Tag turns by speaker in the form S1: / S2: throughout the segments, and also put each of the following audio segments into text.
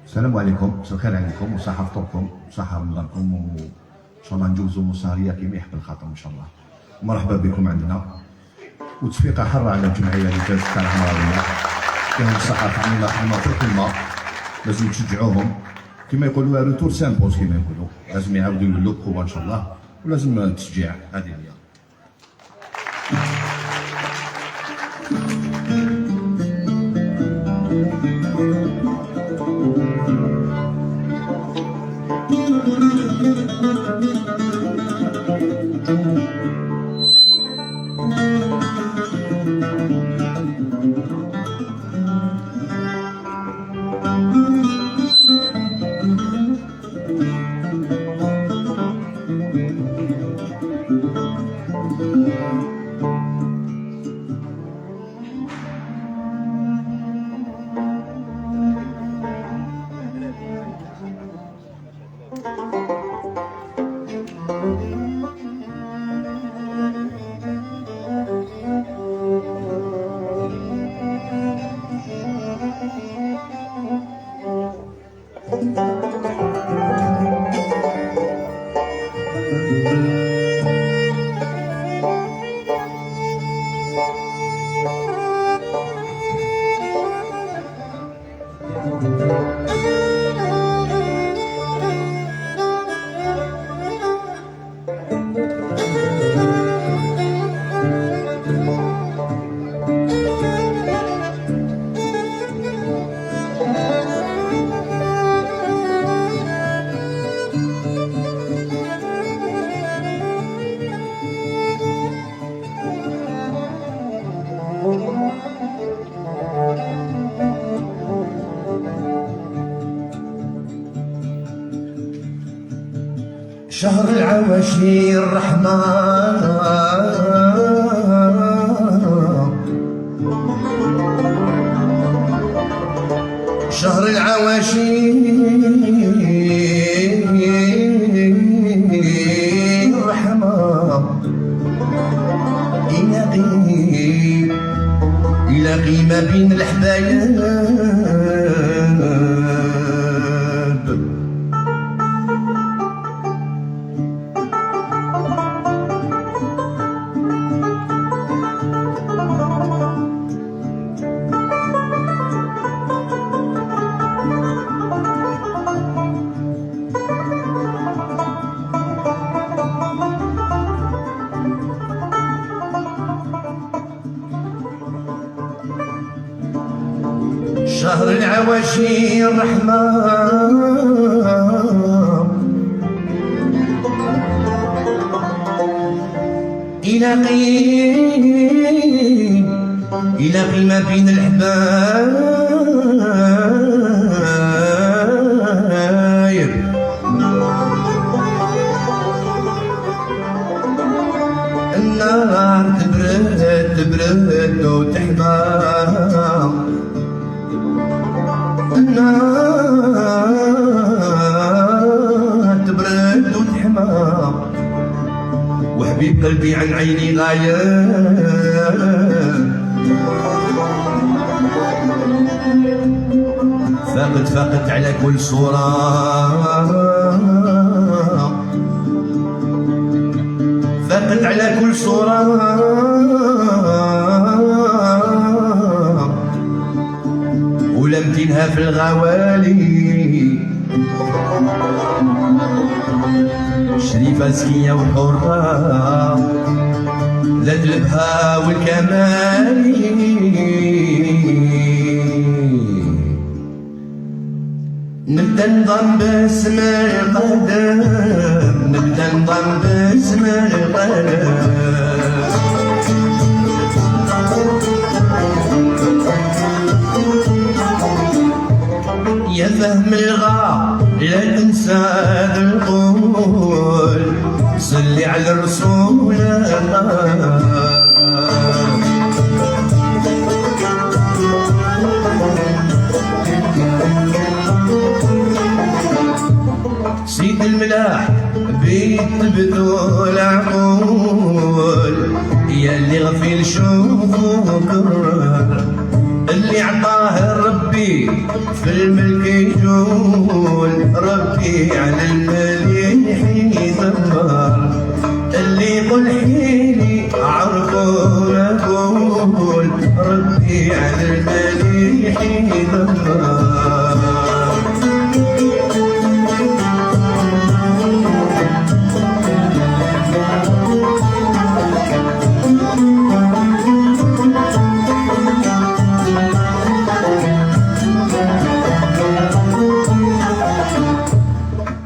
S1: السلام عليكم، مساء الخير عليكم وصحة فطوركم وصحة رمضانكم وان شاء الله نجوزوا مصارية كيما يحب الخاطر ان شاء الله. مرحبا بكم عندنا وتصفيقة حرة على الجمعية اللي فاتت تاع الحمراوية. كاين الصحافة عندنا حنا في الكلمة لازم تشجعوهم كيما يقولوا روتور سامبوز كيما يقولوا، لازم يعاودوا يولوا بقوة ان شاء الله ولازم التشجيع. هذه هي.
S2: شهر العواشي الرحمة شهر العواشي الرحمة يلاقي ما بين الحبايب شهر العواشي الرحمة يلاقي ما بين الحبايب النار تبرد وتحمى النار تبرد وتحمى وحبيب قلبي عن عيني غايب فقد على كل صورة فقد على كل صورة ولم تنهى في الغوالي شريفة زكية وحرة ذات البهاء والكمال نبدا نضم باسم القدم نبدا نضم باسم القدم يا فهم الغا لا تنسى هذا القول صلي على الرسول سيد الملاح بيت بذول عقول يا اللي غفير شكر اللي عطاه ربي في الملك يجول، ربي على المليح يدبر، اللي يقول حيلي عرفوا مقول، ربي على المليح يدبر.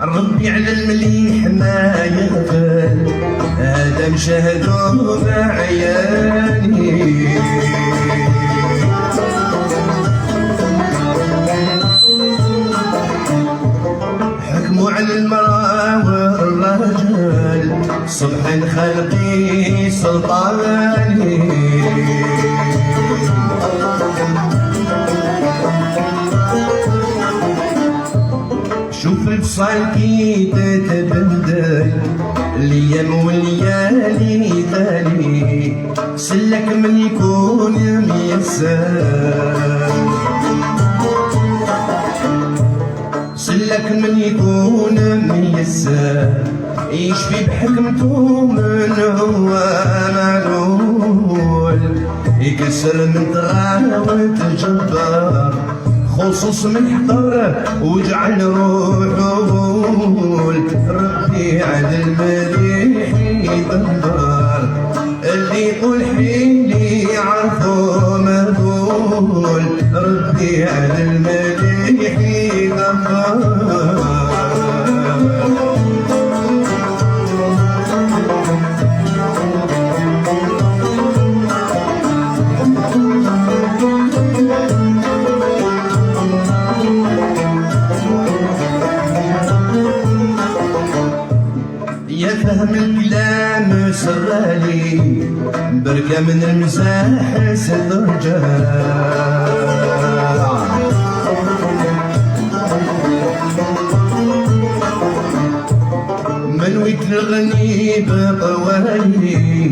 S2: ربي على المليح ما يغفل، هذا مشاهدو بعياني. حكموا على المرأة والرجال، صبح خلقي سلطاني. شوف الفصال كي تتبدل، الايام والليالي تالي، سلك من يكون ميسر، سلك من يكون ميسر، يشفي بحكمته من هو معلول، يكسر من تغاوت الجبار، خصوص من حضر وجعل روحه، ربي على المليح يدبر، اللي يقول حيلي عرفو مذول، ربي على المليح يدبر. يا فهم الكلام سرالي، بركة من المزاح سترجع، منويت الغني بطوالي،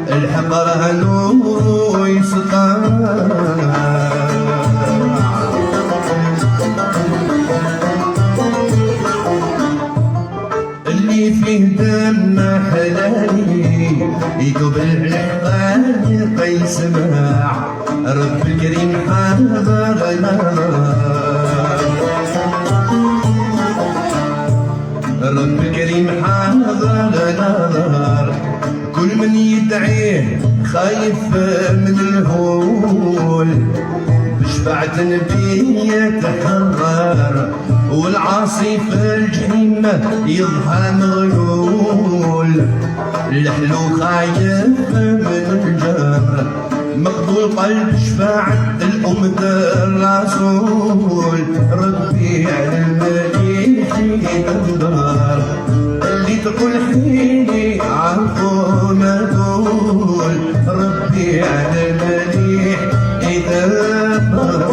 S2: الحق راه نور يسطع، اللي فيه دم حلالي، يدوب الحقاد قيسمع، رب الكريم حاضرنا، رب الكريم حاضرنا، كل من يدعيه خايف من الهول، بشفاعة نبي يتحرر، والعاصي في الجحيم يضحى مغلول، الحلو خايف من الجمر، مقبول قلب شفاعة الأم الرسول، ربي على المليح يدبر، اللي تقول حيلي عرفو مقول، ربي على المليح يدبر.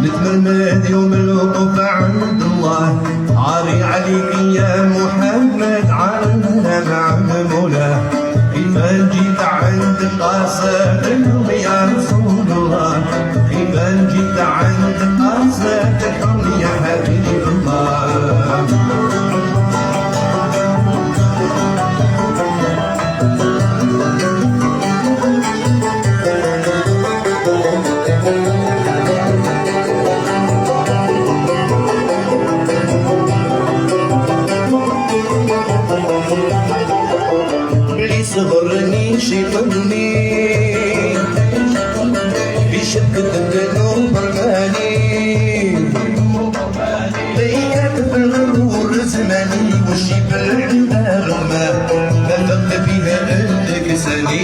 S2: نتمنى يوم الوقوف عند الله، عاري عليك يا محمد عنا مع مولاه، إيمان جيت عند قاصدكم يا رسول الله، إيمان جيت عند قاصدكم يا حبيب الله. صغرني شيطني في شدة الذنوب رماني، ليا في الغرور زماني وشي بالعدا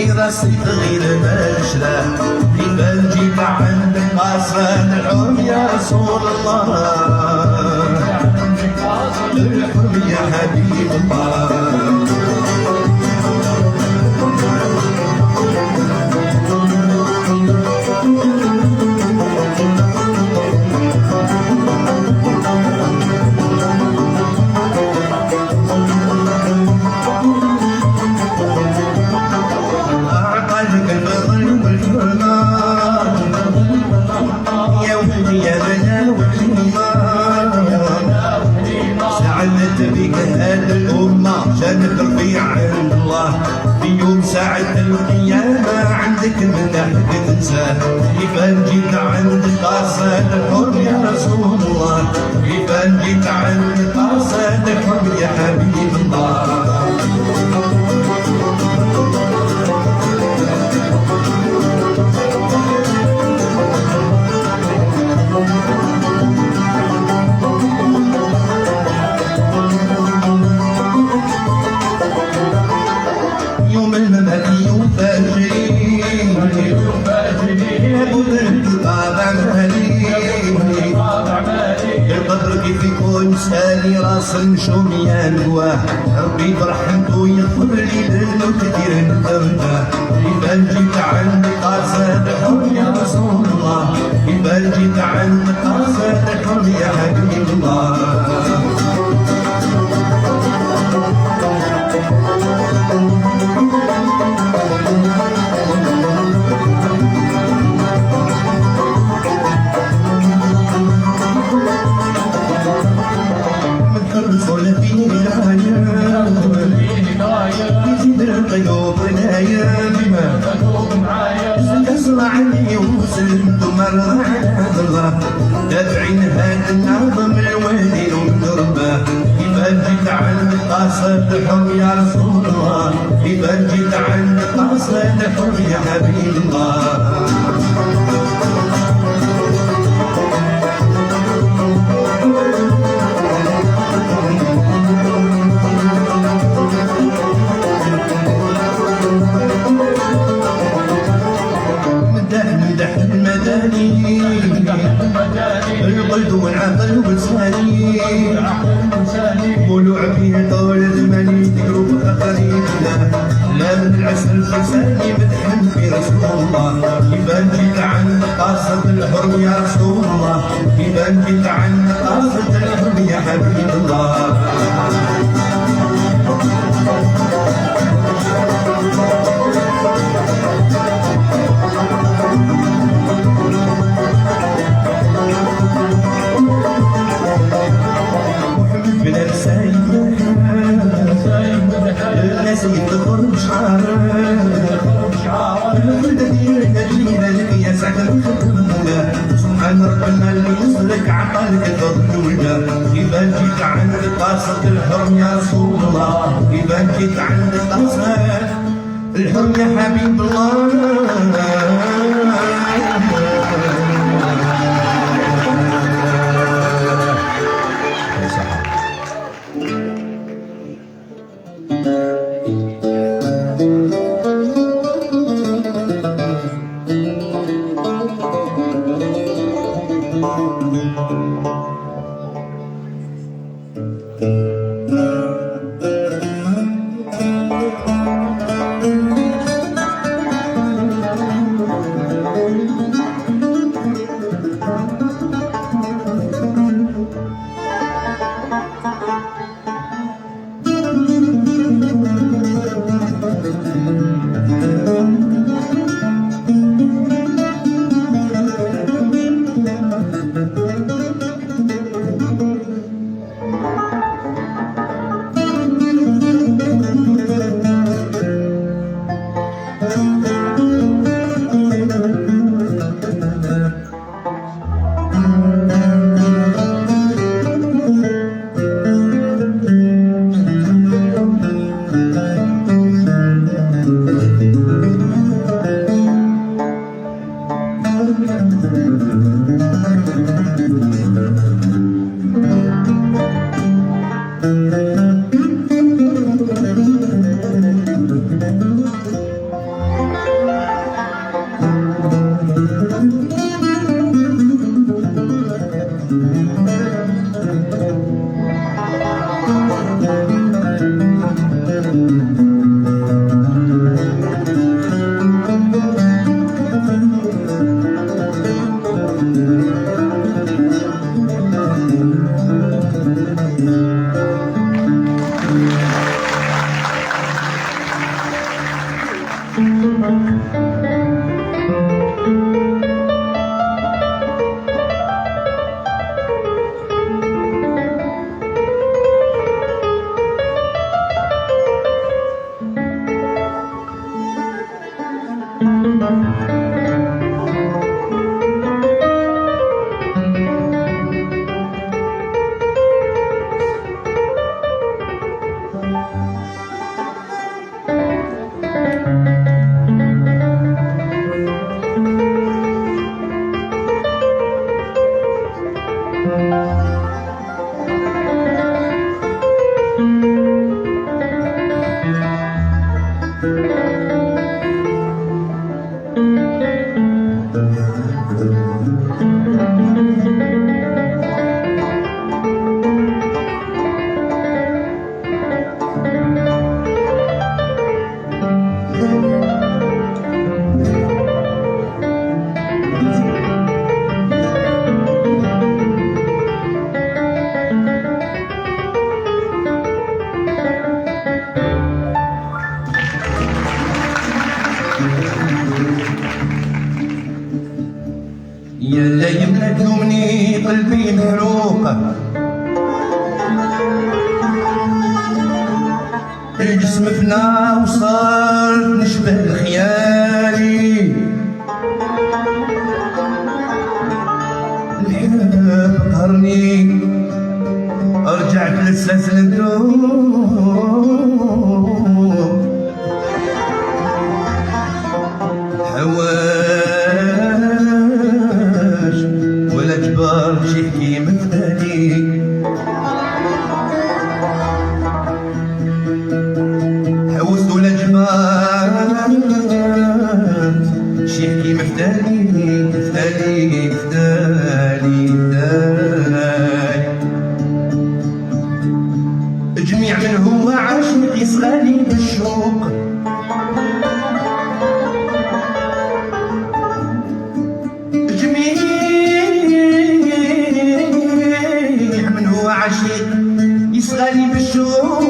S2: في راسي تغير مشرة كيفاش جيت عندك قاصد الحرم يا رسول الله الحرم يا حبيب الله بك هذه الأمة جنة رفيع عند الله في يوم ساعة القيامة عندك من أحد تنساه كيفاش جيت عندك قاصد الحرم يا رسول الله كيفاش جيت عندك قاصد الحرم يا حبيب الله كيف يكون سالي راس نشوم يا نواه ربي برحمته يغفر لي ذنوب كثير ندمته كيفاش جيت عندك قاصد الحرم يا رسول الله كيفاش جيت عندك قاصد الحرم يا حبيب الله عني وسلمت مرة على الله دافعين هذا النظم الوالدين ومدربه كيفاش جيت عند قاصد الحرم يا رسول الله كيفاش جيت عند قاصد الحرم يا حبيب الله القلد والعقل والسالي مولوع فيه طول زماني تقرب خطرينا لا من العسل الفرساني مدحن في رسول الله كيفاش جيت عند قاصد الحرم يا رسول الله كيفاش جيت عند قاصد الحرم يا حبيب الله سيد الخرم شعاره الخلدة ديالنا جينا لك يا سعد الخدمة سبحان ربنا اللي يصلك عقلك الفضل والجاه كيفاش جيت عند قاصد الحرم يا رسول الله كيفاش جيت عند قاصد الحرم يا حبيب الله يا لا يملا تلومني قلبي محروق، الجسم فنا وصار نشبه لخيالي، الحب قهرني رجعت للسلسلة ندوب، حواش ولا جبار شي يحكي مثالي، حوس ولا جبار شي يحكي مثالي مثالي مثالي مثالي، جميع من هو عاشق يصغالي بالشوق، يصغالي بالشوق،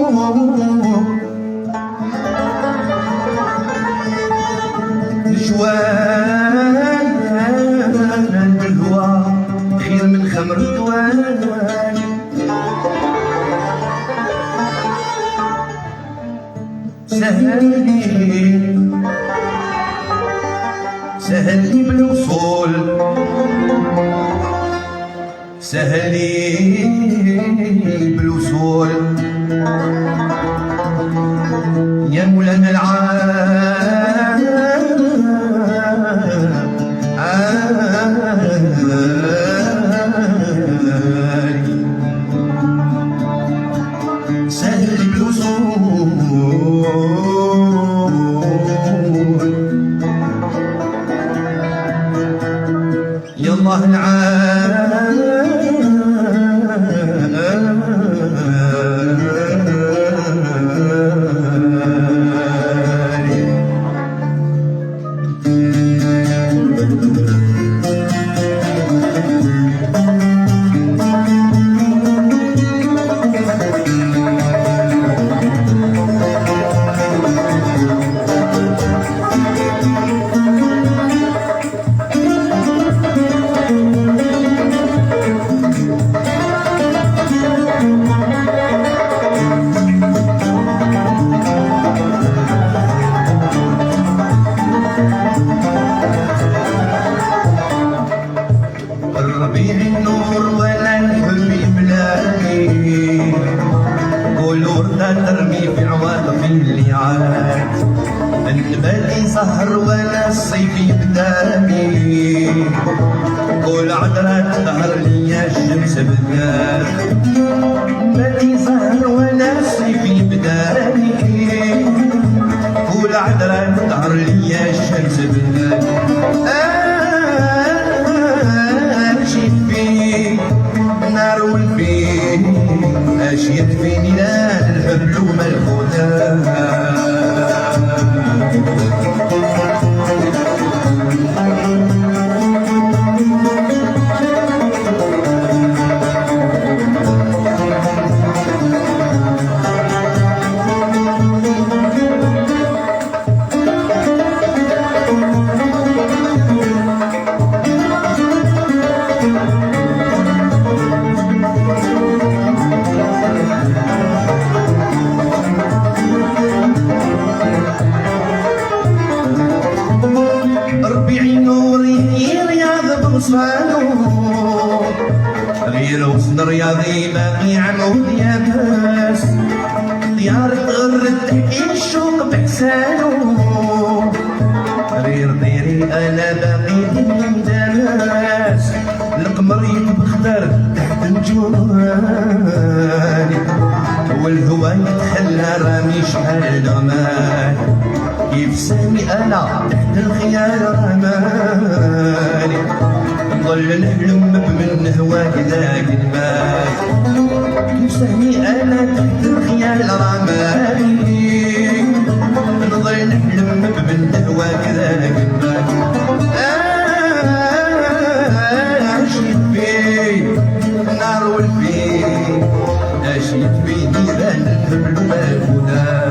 S2: نشوان بالهوى خير من خمر الدوان، سهل لي بالوصول، سهل لي بالوصول يا مولانا سهل لي بالوصول يا الله الربيع النور ولا الحب يملاني، قولوا ورده ترمي في عواطف الليعان، النبات سهر ولا الصيف يبداني، قول عذرات ظهر ليا الشمس بدان، النبات سهر ولا الصيف يبداني، قول عذرات ظهر ليا الشمس بدان، نار والفين اشيد فيني لا الحبل وما الخدام، غير وسط رياضي باقي عمود يا باس، ديار تغرد تحكي الشوق بحسانو، غير ديري انا باقي داس، القمر يتبختر تحت نجوماني والهوى يتخلى رامي شحال الامان كيف سامي انا تحت الخيال رماني نظل نحلم بمن هواك ذاك المال كيف سامي انا تحت الخيال رماني نظل نحلم بمن هواك ذاك المال عشيت فيه النار والفيه عشيت فيه نيران الهبل والهدى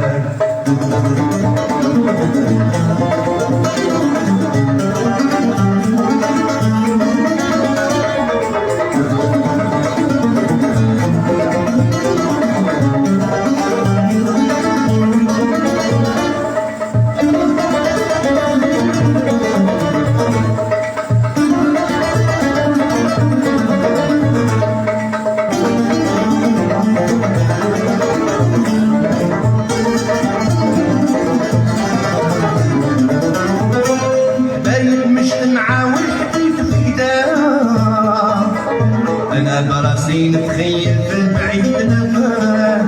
S2: براسي نتخيل في البعيد نماه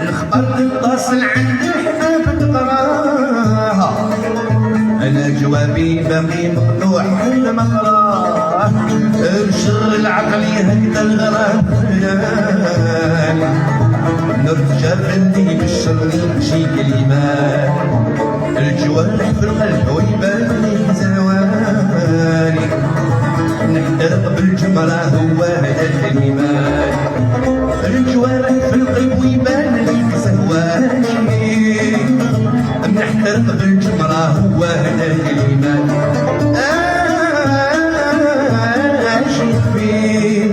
S2: الخبر تتصل عند الحباب تقراها انا جوابي باقي مقطوع المقراه بشغل عقلي هكذا الغرام نرجع بندي بالشرني شي كلمات الجوارح في القلب ويبان لي زواني نحترق بالجمرة هو هذا الكلمات الجوارح في القلب ويبان لي زواني نحترق بالجمرة هو هذا الكلمات عايشين فيه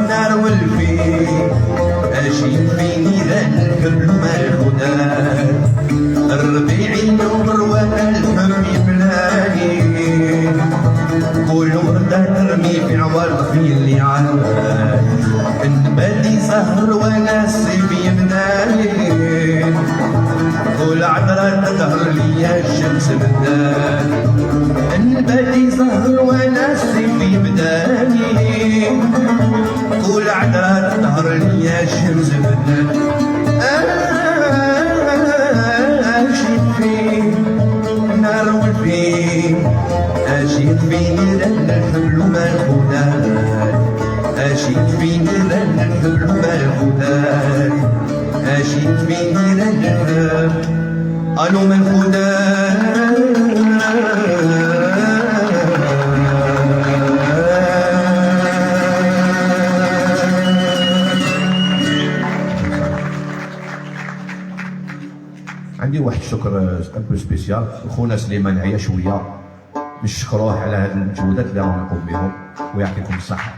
S2: نار والفيه عايشين فيه نيران الكبل وما الخدار الربيعي نور والحب يملاني كل وردة ترمي في عوارض في اللعان النباتي سهر وناس بيمناني كل عذرة تظهر لي الشمس بدان النباتي سهر وناس بيمناني كل عذرة تظهر لي الشمس بدان عاشت فيه نار والفيه عاشت فيه نيران الحبل وما الخدار عاشت فيه نيران الحبل وما الخدار عاشت فيه نيران الحبل قالوا من الخدار
S1: عندي واحد الشكر امبو سبيسيال خونا سليمان عيا شويه نشكروه على هذه المجهودات اللي راهم يقوم بهم ويعطيكم الصحه.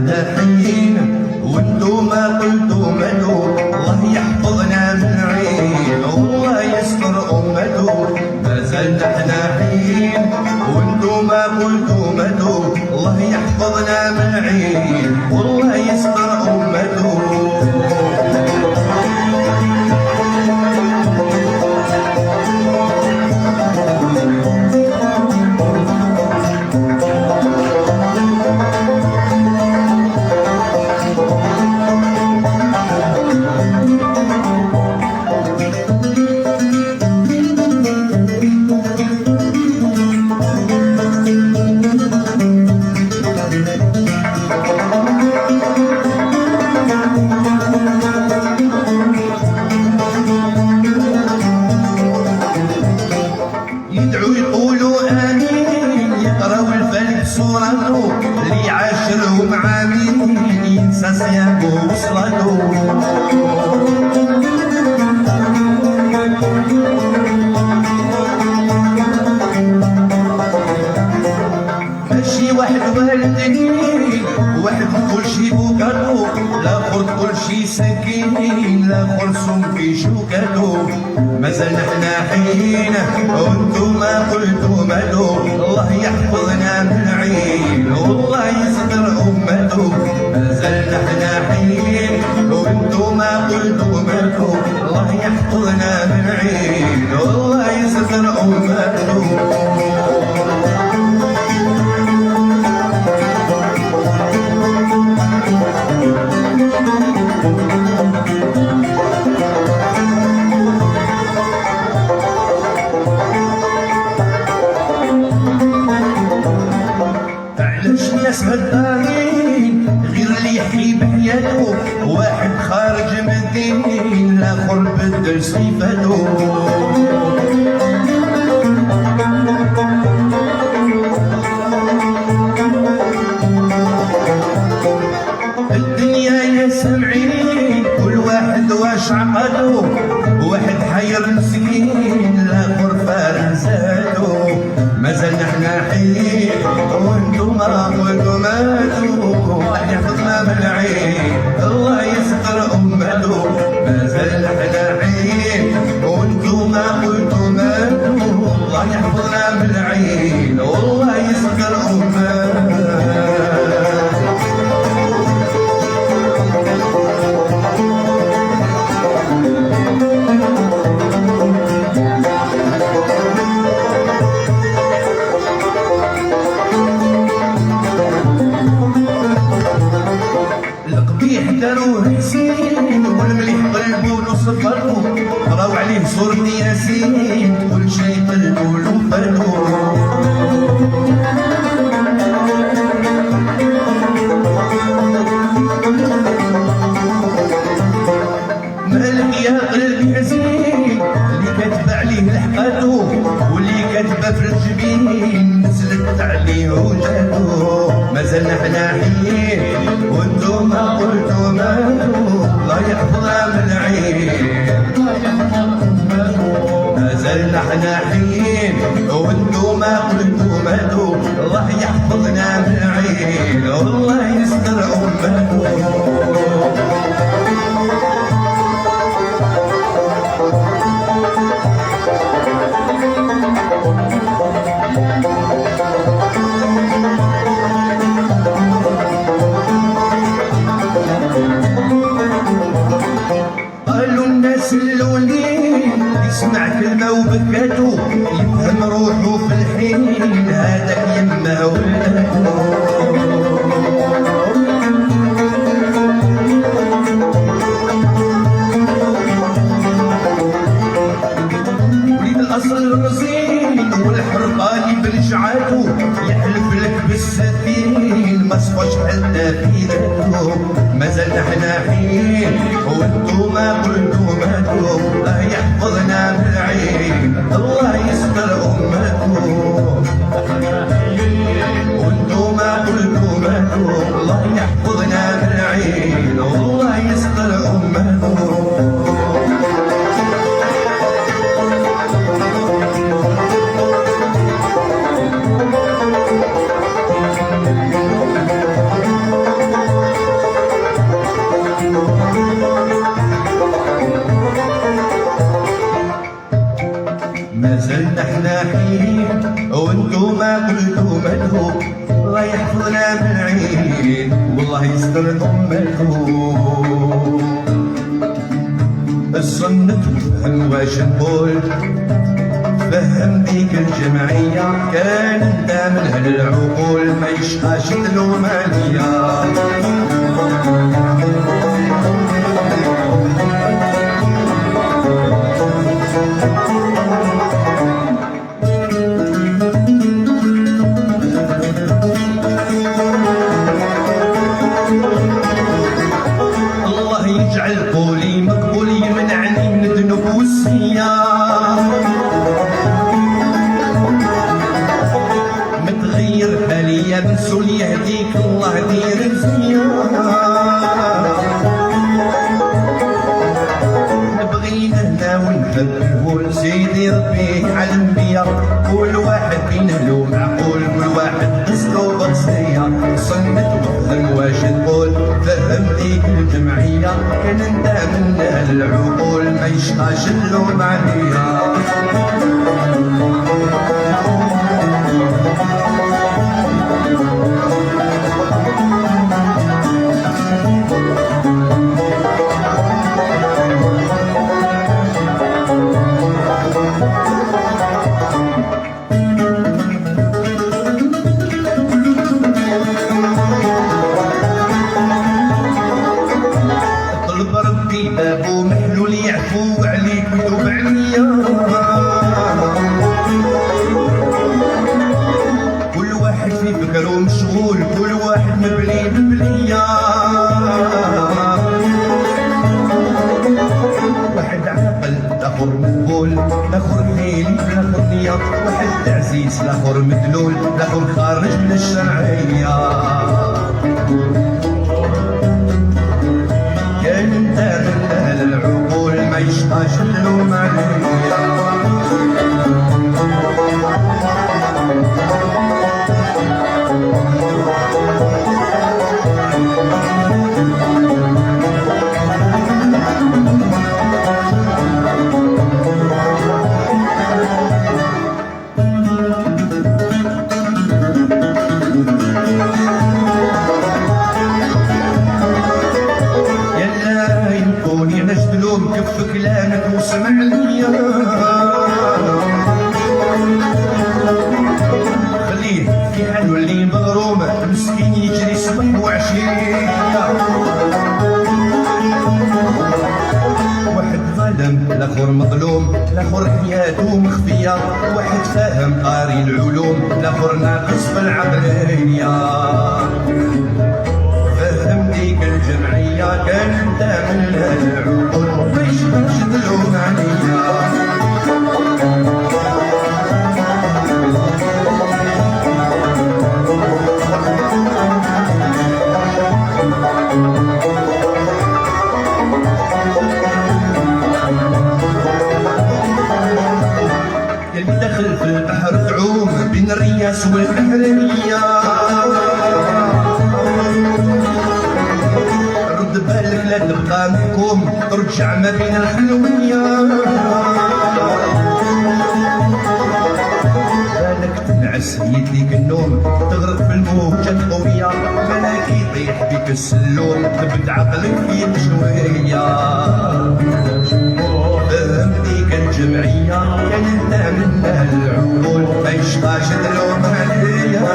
S2: احنا حيين وانتو ما قلتو مدو، الله يحفظنا من عين والله يستر امته. ما زلنا احنا حيين وانتو ما قلتو مدو، الله يحفظنا من عين والله يستر امته. يدعو يقولوا امين، يقراو الفلك سورته، اللي عاشرهم عامين ينسى صيامه وصلاته. ماشي واحد والدين واحد كل شي بوكاتو، لاخر كل شي سكين لاخر سم في شوكاتو. مازال احنا حيين وانتو ما قلتو مالو، الله يحفظنا من عين والله يستر امته. مازال احنا حيين وانتو ما قلتو مالو، الله يحفظنا من عين والله يستر امته. علاش الناس غدارين غير اللي يحيي بحياته، واحد خارج من الدين الاخر بدل صفاته. الدنيا يا سامعين كل واحد واش عقدو، واحد حير مسكين الاخر فارق زادو. مازال احنا حيين وانتو ما قلتو ماتو، الله يحفظنا من العين الله يستر امته. مازال احنا حيين وانتو ما قلتو ماتو، الله يحفظنا من العين والله يستر امته. القبيح داروه حسين والمليح قلبو له صفرو، قراو عليه سورة ياسين كل شي قلبو له فرقو. مالك يا قلبي حزين اللي كاتب عليه لحقاتو، واللي كاتبه في الجبين نزلت عليه وجاتو. مازال احنا حيين وانتو ما قلتو ماتو، الله يحفظنا من العين. مازال احنا حيين وانتو ما قلتو ماتو، الله يحفظنا من العين والله يستر امته. قالوا الناس الاولين يسمع كلمه وبكاتو، يفهم روحه في الحين هذاك يما ولاتو. وليد الاصل رزين والحرقاني برجعاتو، يحلف لك بالسفين ما صفاش حتى في ذاته. مازال احنا حيين وانتو ما قلتو ماتو، الله يحفظنا من العين الله يستر امته. وانتو ما قلتو ماتو، الله يحفظنا من العين والله يستر امته. مازلنا احنا حين وانتو ما قلتو مالكو، الله يحفظنا من العين والله يستركم مالكو. الصنت وفهم واش نقول، فهم ديك الجمعية كان انت من اهل العقول، ما يشقاش تلوم عليا. الله يجعل قولي مقبول، يمنعني من الذنوب والسيئات، متغير حاليا بنسول يهديك الله دير مزيان. نبغينا هنا ونحب سيدي ربي على الانبياء، كل واحد فينا له معقول، كل واحد قصته بقصية. صنت وفهم واش تقول، فهم ديك الجمعية كان انت من اهل العقول، ما يشقاش اللوم عليا. طلب ربي بابو محلول يعفو عليك ويتوب عليا. كل واحد في فكره مشغول، كل واحد مبلي ببلية. واحد عاقل الاخر مقبول، الاخر حيلي الاخر نية، واحد عزيز الاخر مدلول، الاخر خارج من الشرعية. كان انت من اهل العقول، ما يشقاش اللوم عليا. يلا يكوني نجدلوم كف كلامك وسمع ليا، خليه في حاله اللي مغروم مسكين يجري صبح وعشية. واحد ظالم الاخر مظلوم، الاخر حياته مخفية، واحد فاهم قاري العلوم، الاخر ناقص في العقلية. فهم ديك الجمعية كان انت من العقول، ما يشبهش تلوم عليا. يلي دخل في البحر تعوم بين الرياس والبحرية، رد بالك لا تبقى منكم ترجع ما بين الحلوية. بالك تنعس يديك النوم، تغرق في الموجة القوية، بالك يطيح بك السلوم، تبدا عقلك فيك شوية. فهم ديك الجمعية كان انت من اهل العقول، ما يشقاش تلوم عليا.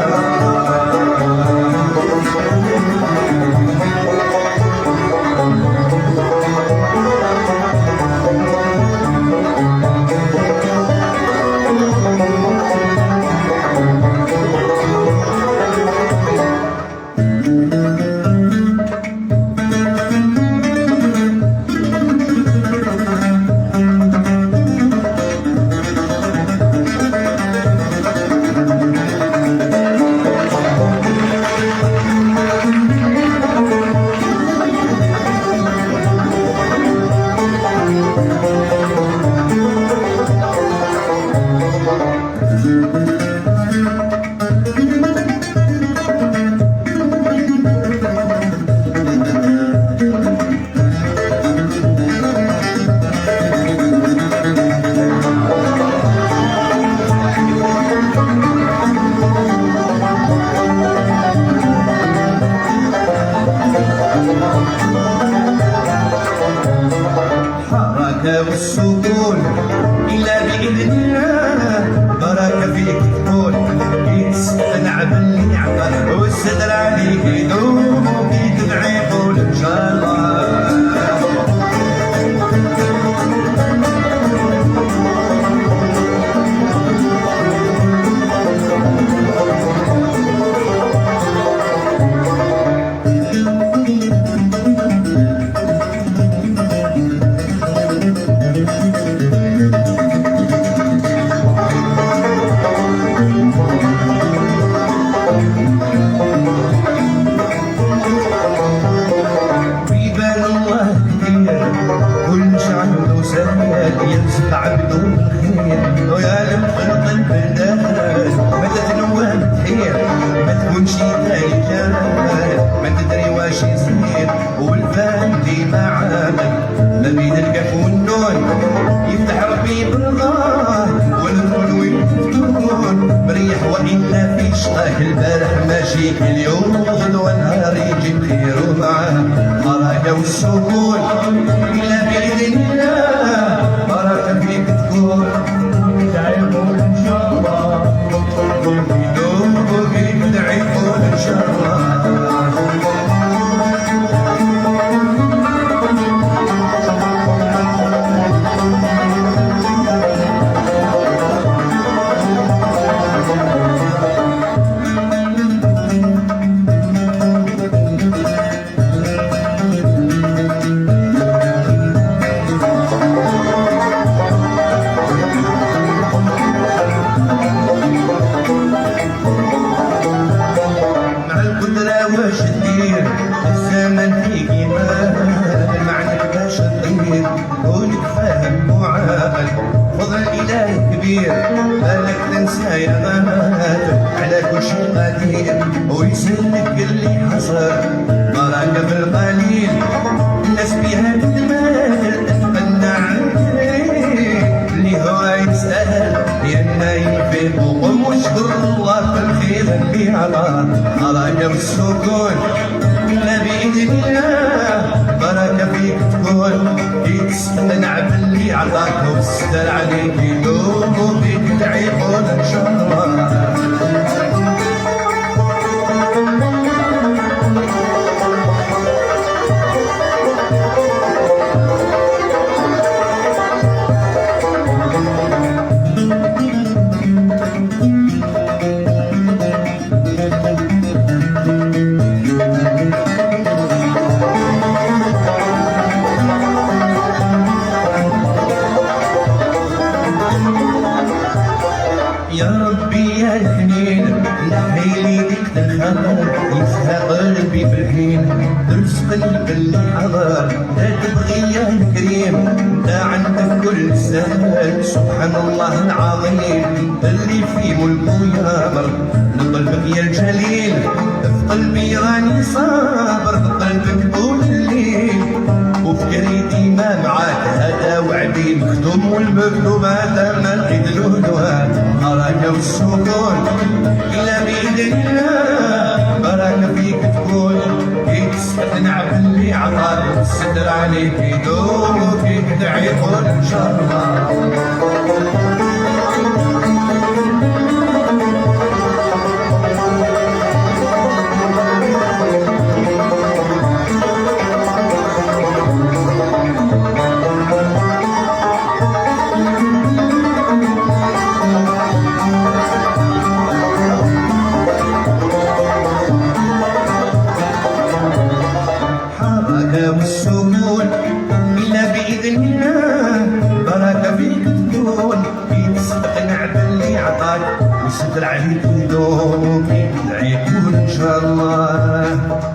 S2: والسكون إلا بإذن الله بركة فيك تكون يتستنع باللي عطاك والستر عليك يدوم ويدعي طول إن شاء الله. يرزق عبده بالخير ويا لمخلق البلدان ما تتنوه بالخير ما تكونش تاني جمال ما تدري واش يصير والفهم ديما عامل ما بين الكاف والنون يفتح ربي بالله والنون والنون مريح وإلا في شطاك البارح ماشي اليوم غدوة نهار يجي بخير ومعاه بركة والسكون إلا بإذن الله بركة فيك تكون تعيبون إن شاء الله يدوب فيك تعيبون إن شاء الله. واش تدير الزمن فيك يمال معنى باش تطير كونك فاهم وعاقل فضل الاله كبير بالك تنسى يا غمال على كل شي قدير ويسلك اللي حصل بركه بالقليل الناس بيها تتمال تتمنى عليه اللي هو يستاهل لأنه ينفق وقم واشكر الله في الخير اللي عطاه بركة والسكون إلا بإذن الله بركة فيك تكون يتستنع باللي عطاك والستر عليك يدوم وفيك تعيقون إن شاء الله. يا ربي يا الحنين نحيلي ديك الخبر يسهى قلبي بالحين ترزق قلب اللي حضر لا تبغي يا الكريم دا عندك كل سهل سبحان الله العظيم اللي في ملكه يامر لقلبك يا الجليل في قلبي راني صابر في قلبك طول الليل وفكري ديما معاك هذا وعدي مكتوم والمكتوب هذا ما لقيت له نوال بركة والسكون إلا بإذن الله بركة فيك تكون يتستنع باللي عطاك والستر عليك يدوم وفيك تعيقون إن شاء الله. والسكون إلا بإذن الله بركة فيك تكون يتستقنع باللي عطاك ويستر عليك يدوم يدعي يكون إن شاء الله.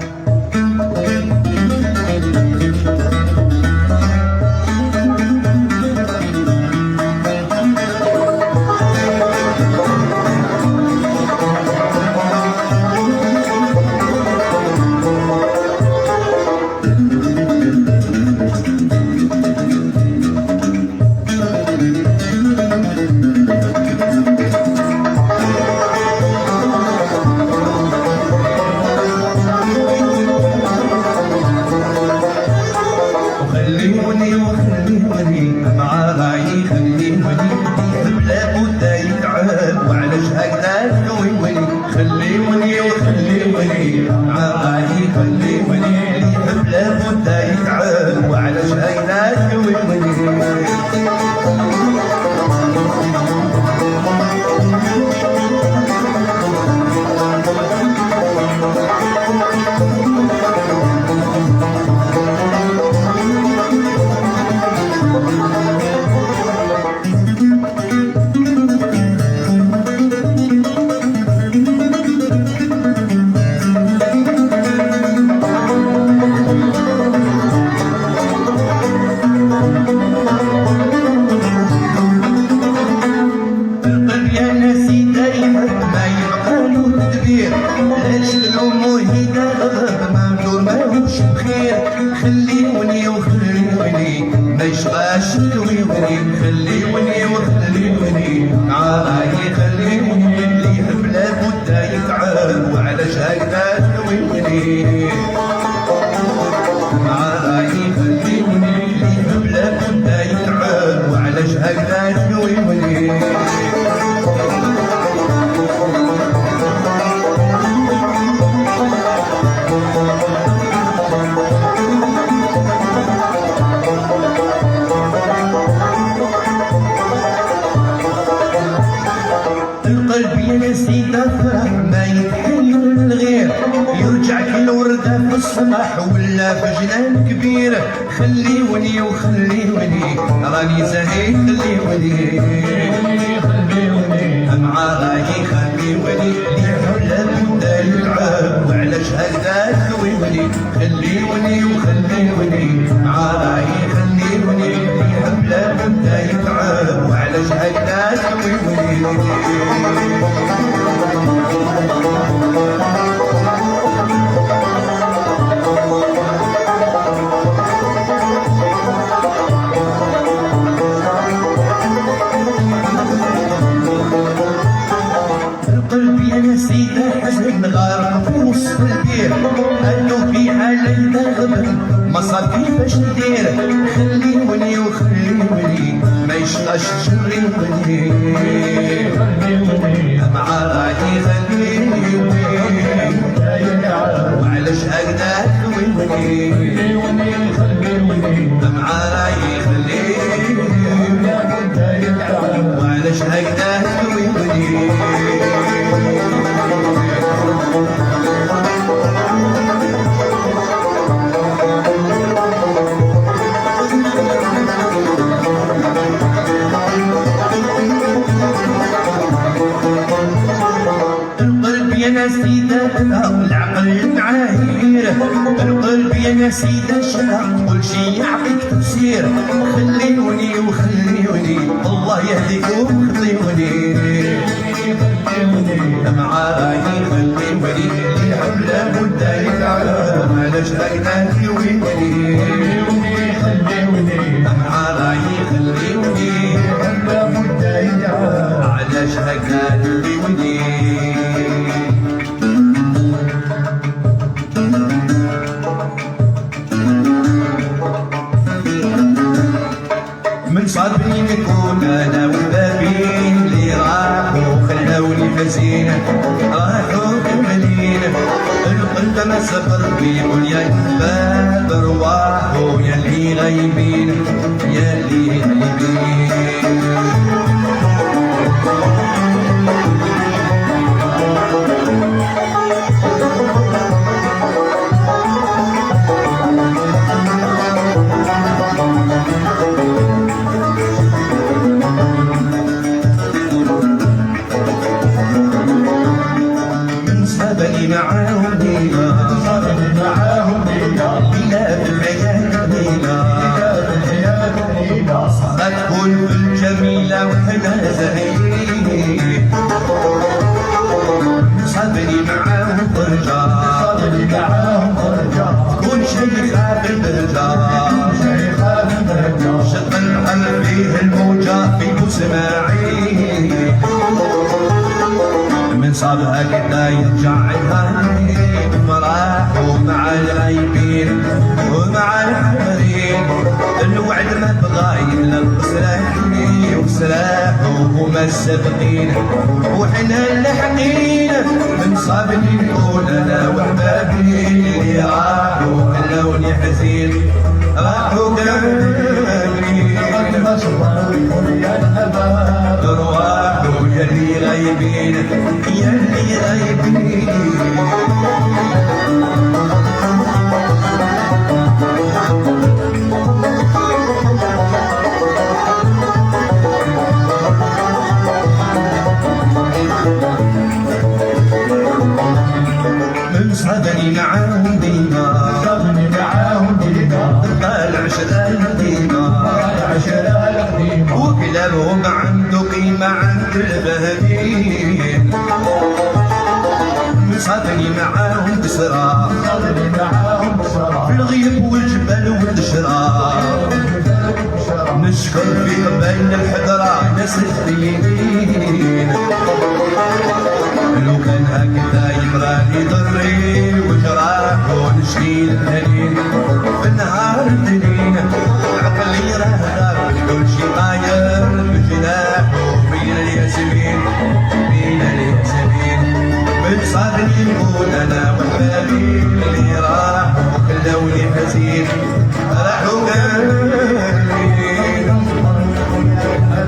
S2: خليوني وخليوني عاي خليوني اللي يحب لابد يتعب وعلاش هكذا تلويوني عاي خليوني اللي يحب لابد يتعب وعلاش هكذا تلويوني القلب يا سيدة فرح ما يتحير للغير يرجع كل وردة في الصباح ولا في جنان كبير خليوني وخليوني راني زهيد خليوني مع رايي خليوني اللي حول بدا يلعب وعلاش هكذا تلويوني خليوني وخليوني مع رايي خليوني اللي حول بدا يتعب وعلاش هكذا تلويوني القلب يا سيدة حزن غارق في وسط البير قالوا في حالي ضغط ما صار كيفاش ندير خليوني وخليوني ما يشقاش تجريوني مع رايي خليوني وعلاش هكذا تلويوني مع رايي خليوني وعلاش هكذا تلويوني القلب يا سيدة العقل معايير القلب يا سيدة شرع كل شي يعطيك تفسير خليوني وخليوني الله يهديكم خليوني مع رايي خليوني اللي حب لابد يتعب علاش هكذا تلويوني مع رايي خليوني حب لابد يتعب علاش هكذا تلويوني من صابري نكون انا والبابين اللي راحوا خلاوني حزين راحوا كملين القلب ما صبر بيقول يا الباب ارواحوا يا اللي غايبين يا اللي غايبين معاهم دينا بلا بالحياة دينا صارت كل الجميلة وحنا زهيد صبري معاهم فرجة كل شي خاف البرجة شق القلب فيه الموجة في مسماعي من صابها كدا يرجع الهاني راحوا مع الغايبين ومع الحمرين الوعد ما بغى يملى سلاحي وسلاحوا هما السابقين وحنا اللحنين من صابني نقول انا وحبابي اللي راحوا خلوني حزين راحوا كاملين ارواحوا يلي غايبين يلي غايبين من صدري معاهم دينا طالع شغال دينا وكلامهم عنده قيمة عند البهدين من صدري معاهم بسرعة في الغيب والجبل والشراب نشكر في قبل الحضرة ناس الدينين لو كان هكذا يمراني ضري وجراح ونشيل الهنين في النهار الدنين عقلي راه كل شي طاير بجناحه بين الياسمين بين الياسمين من صابني نقول انا وحبابي اللي راحوا خلوني حزين راحوا قلبي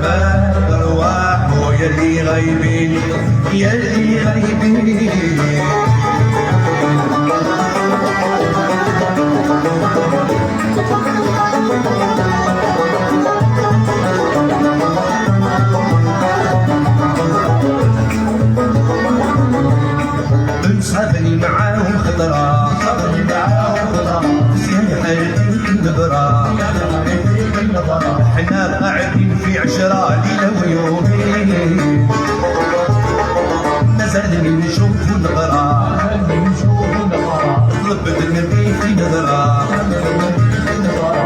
S2: باب ارواحه يلي غايبين يلي غايبين صابني معاهم خضرا صابني معاهم خضرا سيحل النبرا حنا قاعدين في عشرة ليلة ويومين نزلني نشوف نغرا طلبت النبي في نظرة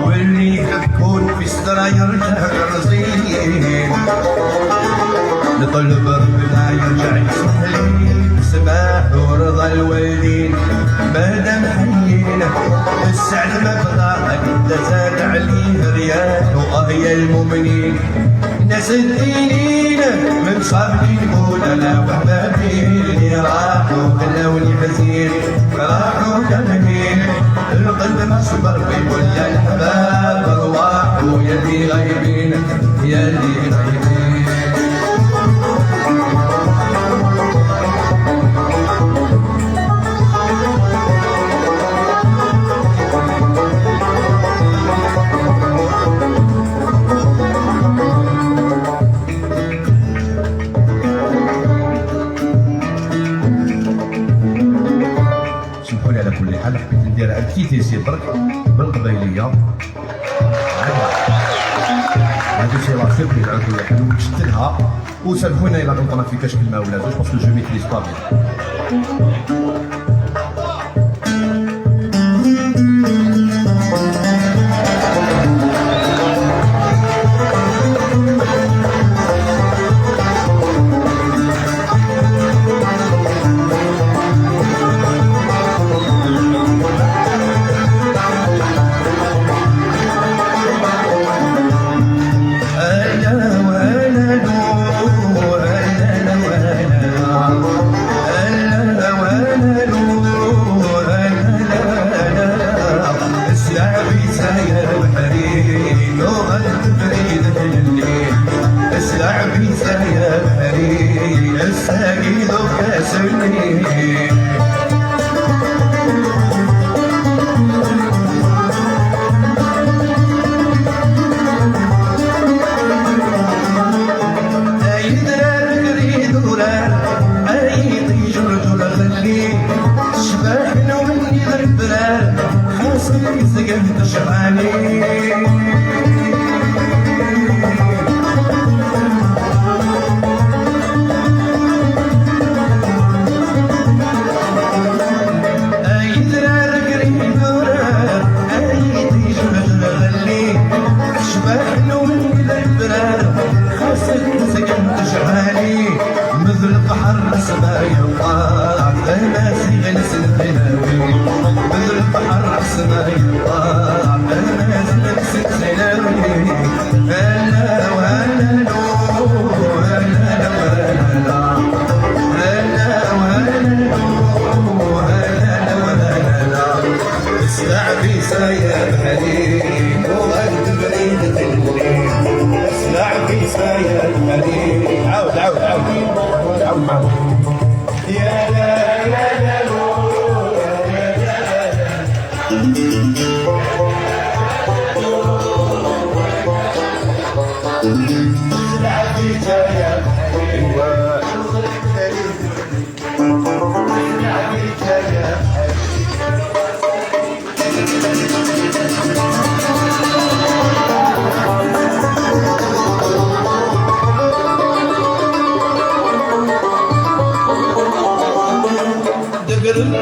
S2: واللي يكون في صدرا يرجع رزين نطلب ربنا يرجع يصلي سماح ورضا الوالدين مادام حيينا السعد ما بغى قد زاد عليه رياح وأهيا المؤمنين ناس الدينين من صابني نقول انا وحبابي اللي راحوا خلوني حزين راحوا كاملين القلب ما صبر ويقول يا الحباب ارواحوا يلي غايبين يلي غايبين حبيت ندير بتيتي سي برك بالقبيليه هذه سي لا سيربريز على كل حال وشتلها وسامحونا الا غلطنا في كاش كلمه ولا زوج باسكو جو ميتريز با بيان.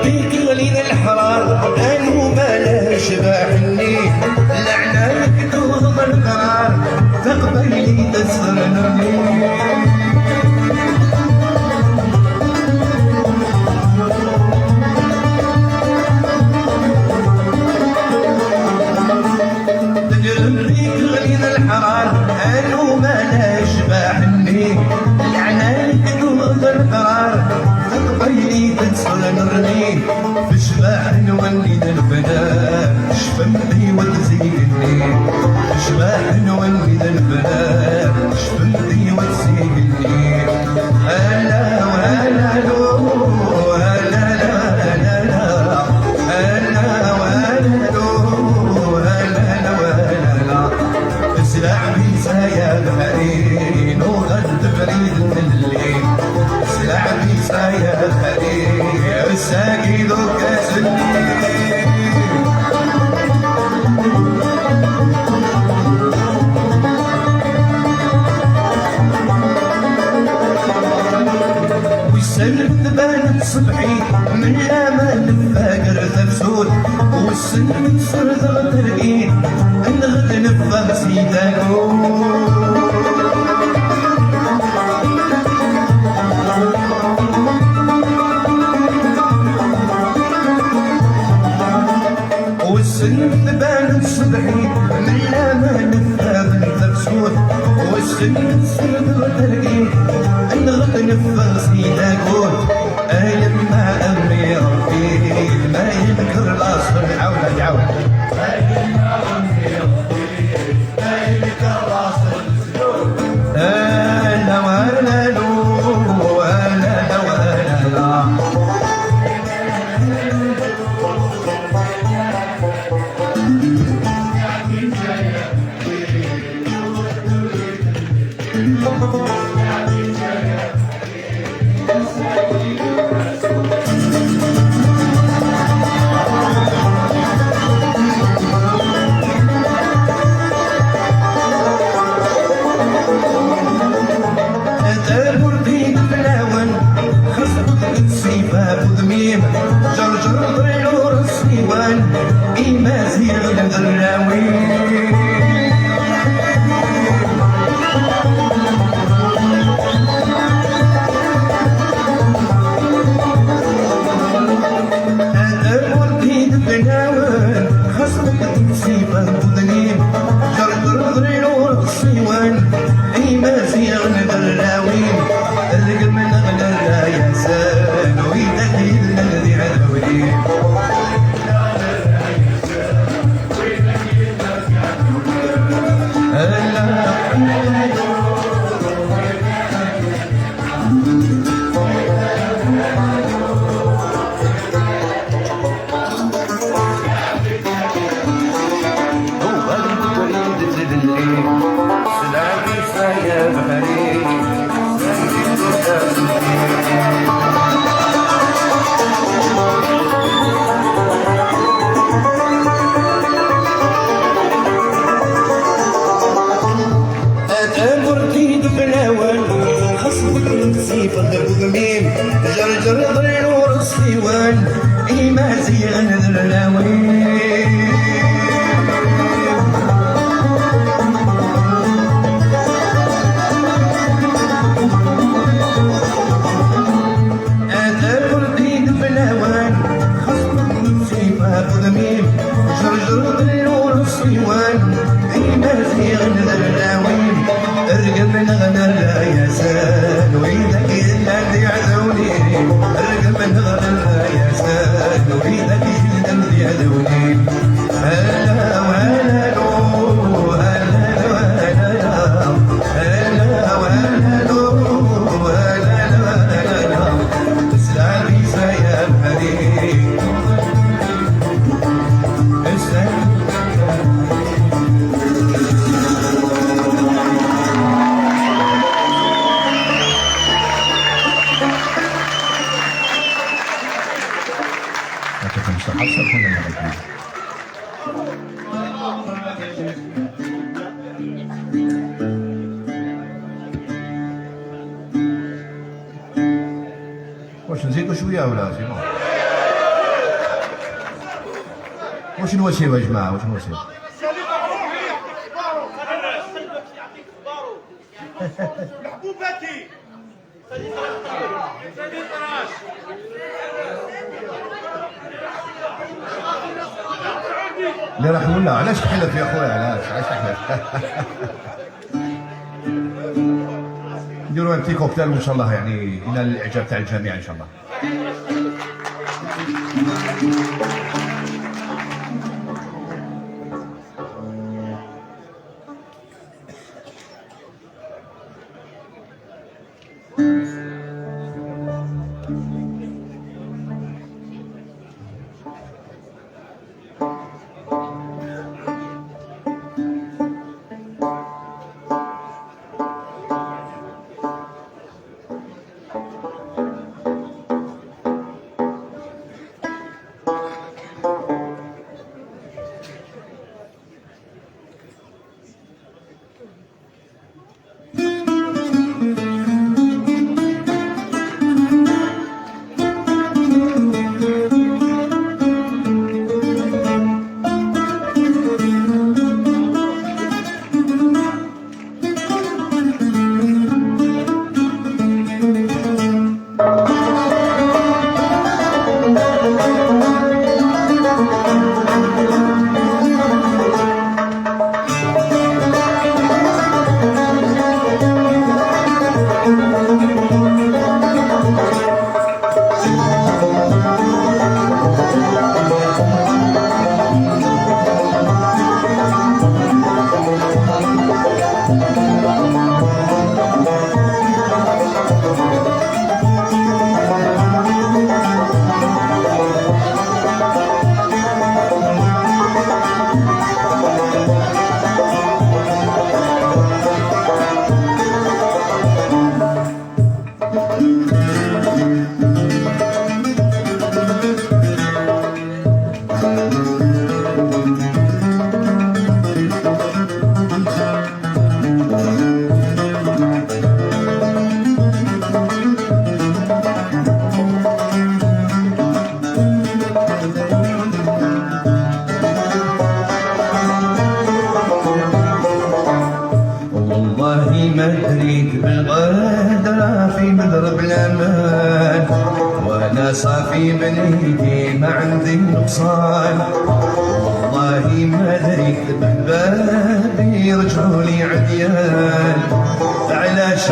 S2: بيك ولين الحرار انو ما لا شباحني لعناك دوض القرار الأسرار تقبيلي تنسر نرمي في الشباح نولي البنات شفمتي وتزيني في الشباح نولي البنات شفمتي وتزيني هلا وهلا لو هلا لا لا لا هلا وهلا لو هلا وهلا لا اسلع بيسايا الحرير وغد بريد من الليل اسلع بيسايا الحرير الساقي ذو كاس الليل والسلم تبان صبحي من الامل الفاقر تفسود والسلم تصير تغترقين الغد نفغ سيداكو والسلم تبان صبحي من الامل الفاقر تفسود والسلم تصير تغترقين الغد نفغ سيداكو لما امي ربي ما يذكر الاصل عاود عاود لا ولا لو ولا لا ولا لا جرجر طيور الصيوان إما زيغ الغراوي هذا الورديد بناوان خصمك تنسيبه بذنيم جرجر طيور الصيوان إما زيغ الغراوي الرقم من غنى الرايسان ويدك الذي عدوي جرجر ضرير الصيوان إما زيغن ذرلاوي هذا الورديد بلاوان خصمك نصيبها بذميم جرجر ضرير الصيوان إما زيغن ذرلاوي ارقم نغنى الرايسان ويدك اللي عزوني ارقم نغنى الرايسان ويدك اللي عزوني هلا وهلا لو هلا وهلا لا هلا وهلا لو هلا وهلا لا اسلع بيسايا الحريق اسلع
S1: واش نزيدو شويه ولا سي بون؟ واش نواسيو يا جماعه واش نواسيو؟
S3: محبوبتي
S1: اللي راح نقول له علاش تحلف يا خويا علاش تحلف؟ نديروا ان بتي كوكتيل وان شاء الله يعني ينال الاعجاب تاع الجميع ان شاء الله.
S2: ما تريد بالغدرة في مدرب الأمان، وأنا صافي بنيتي ما عندي نقصان. والله ما دريت ببابي رجعولي عديان، علاش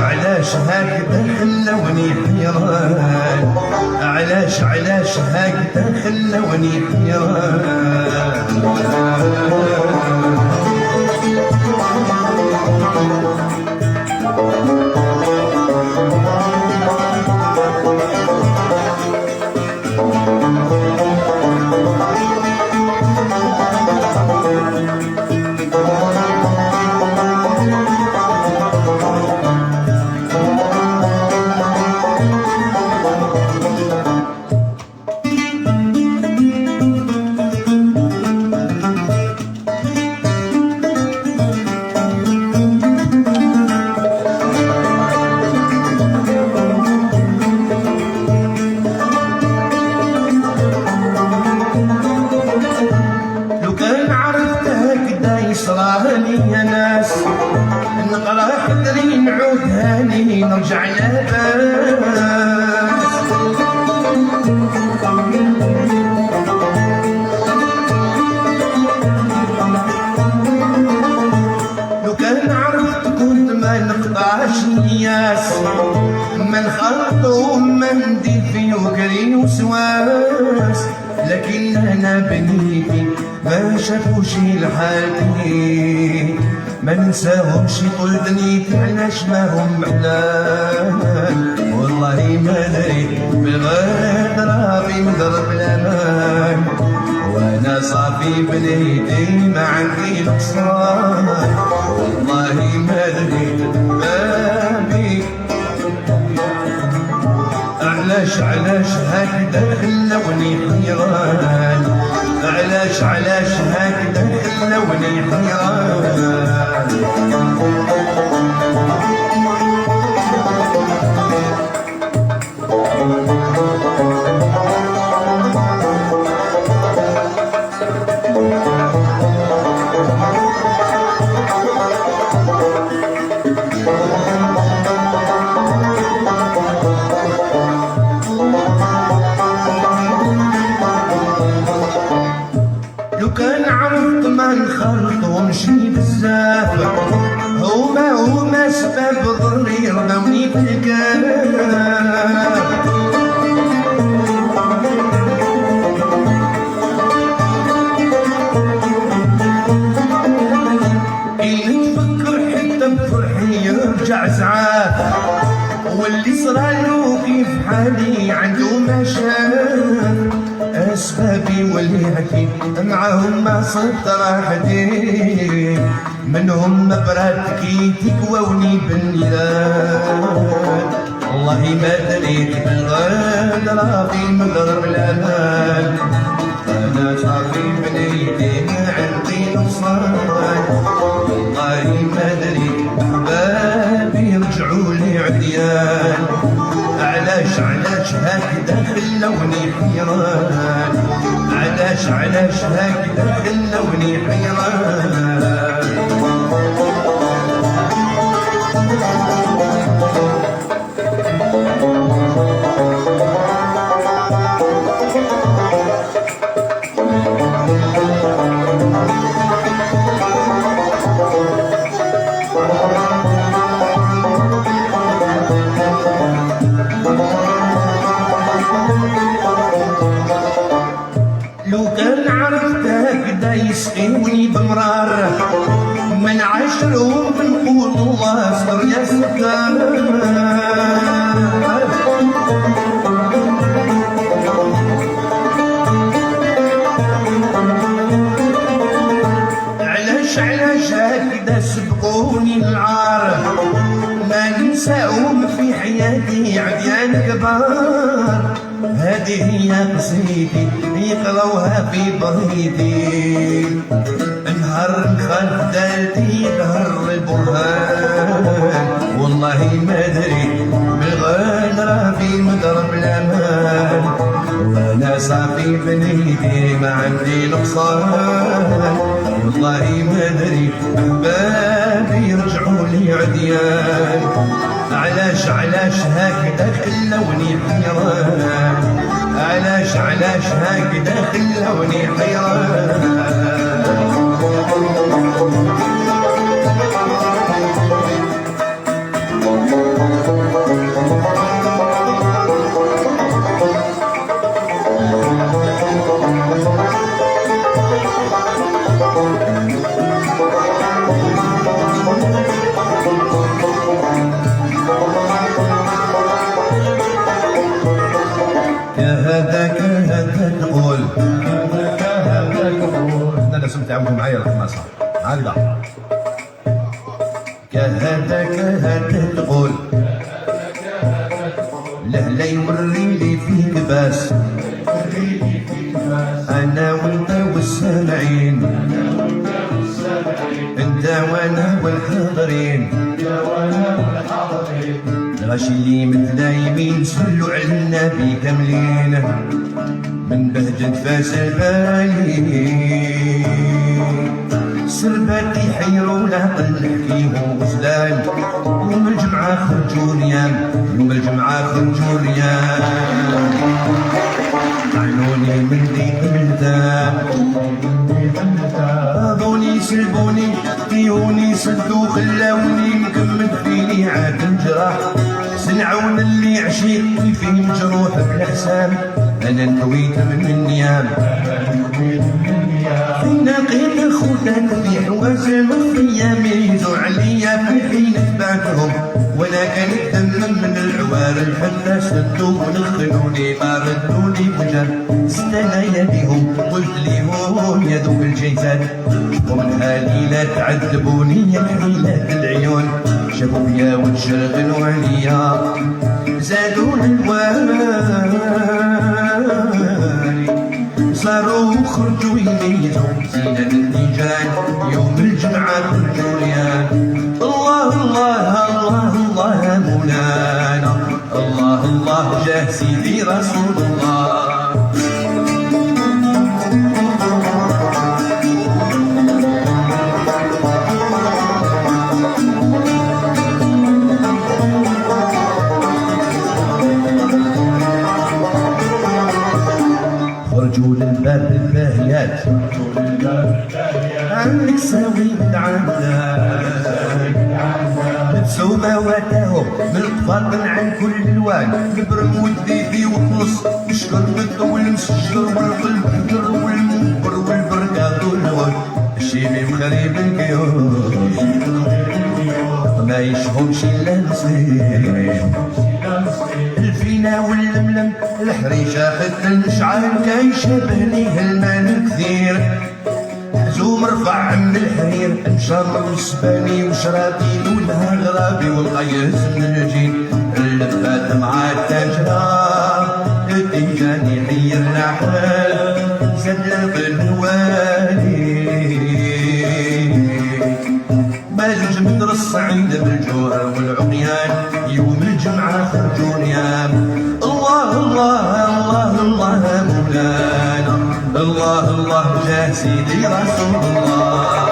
S2: هكذا خلوني حيران، علاش هكذا خلوني حيران.
S3: يا ناس نقرا حذري نعود هاني نرجع لاباس. لو كان عرفت كنت ما نقطعش نياس، ما نخلط وما ندير في وكري وسواس. لكن انا بنيتي ما شافوش لحالتي، ما ننساهمش طول دنيتي علاش ما هم حلال. والله ما دريت بالغدرة في مدرب الأمان، وانا صافي بنيتي ما عندي نقصان. والله ما دريت بابي علاش هكذا خلوني حيران، علاش هكذا خلوني حيران. لو كان عرفت ما نخلط ومشي بزاف، هما رضوني في الكلام. يرجع ساعات واللي صرالو كيف حالي عنده ما شاف اسبابي واللي حكي معاهم ما صرت راحتي منهم براد كي تكووني بالنيران. والله ما دريت بالغدرة في مغرب الامان انا صافي بنيتي ما عندي نصان. والله ما دريت بابي رجعوا لي عديان علاش هكذا خلوني حيران. علاش هكذا خلوني حيران. لو كان عرفت هكذا يسقيوني بمرار من عشرهم بنقول الله استر يا ستار. علاش هكذا سبقوني العار ما ننساهم في حياتي عديان كبار. هذه هي قصيدتي يقراوها في بريدي نهار نخاف دالتي ظهر البرهان. والله ما دري بالغدرة في مضرب الامان وانا صافي بنيتي ما عندي نقصان. والله ما دري احبابي يرجعوا لي عديان علاش هكذا خلوني حيران. علاش هكذا خلوني حيران. هذاك تقول انا لازم تعاودوا معايا القناصه هكذا. هذاك تقول لا يوري لي فيك باس انا وانت والسامعين انت وانا والحاضرين غاشي اللي متلايمين صلوا على النبي كاملين من بهجة فاس البالي سربات يحيروا العقل نحكيهم غزلان. يوم الجمعة خرجوا ريان طعنوني من ديك الملتان ضوني سلبوني ديوني سدوا خلاوني مكمل فيني عاد الجراح. سنعون اللي عشيت فيه مجروح بالحساب انا نويت من النيام. نقيت الخدام في حواس المخفية ميزوا عليا في حين تبعتهم ولا كان الدم من العوار حتى سدوا ونخلوني ما ردوني بجد. استنى يديهم قلت ليهم يا ذوق الجيزات ومن حالي لا تعذبوني يا حيلات العيون. شافوا بيا وتشغلوا عليا زادوا الوالي صاروا خرجوا يميزوا زينة الرجال يوم الجمعة خرجوا ريان. الله مولانا الله جاه سيدي رسول الله. خرجوا للباب الباهيات عندك ساوي بالعداد لبسوا مواتهم فاطن عن كل الوان البرم والديدي والنص الشكر بالضو والمسجر والقلب الجر والمنبر والبركات والنور الشيبي مغرب الكيوش ما يشهمش الا نصيب الفينا واللملم الحريشة حتى المشعل كان يشبه ليه المال كثير حزوم رفع من الحرير مشر والسباني وشراتين ولها غرابي والقيس من الجين اللفات مع التاجرة التيجاني حير الأحوال زاد الوالي باجوج من الصعيد بالجوع والعميان يوم الجمعة خرجوا نيام الله الله الله الله مولانا الله الله جاه سيدي رسول الله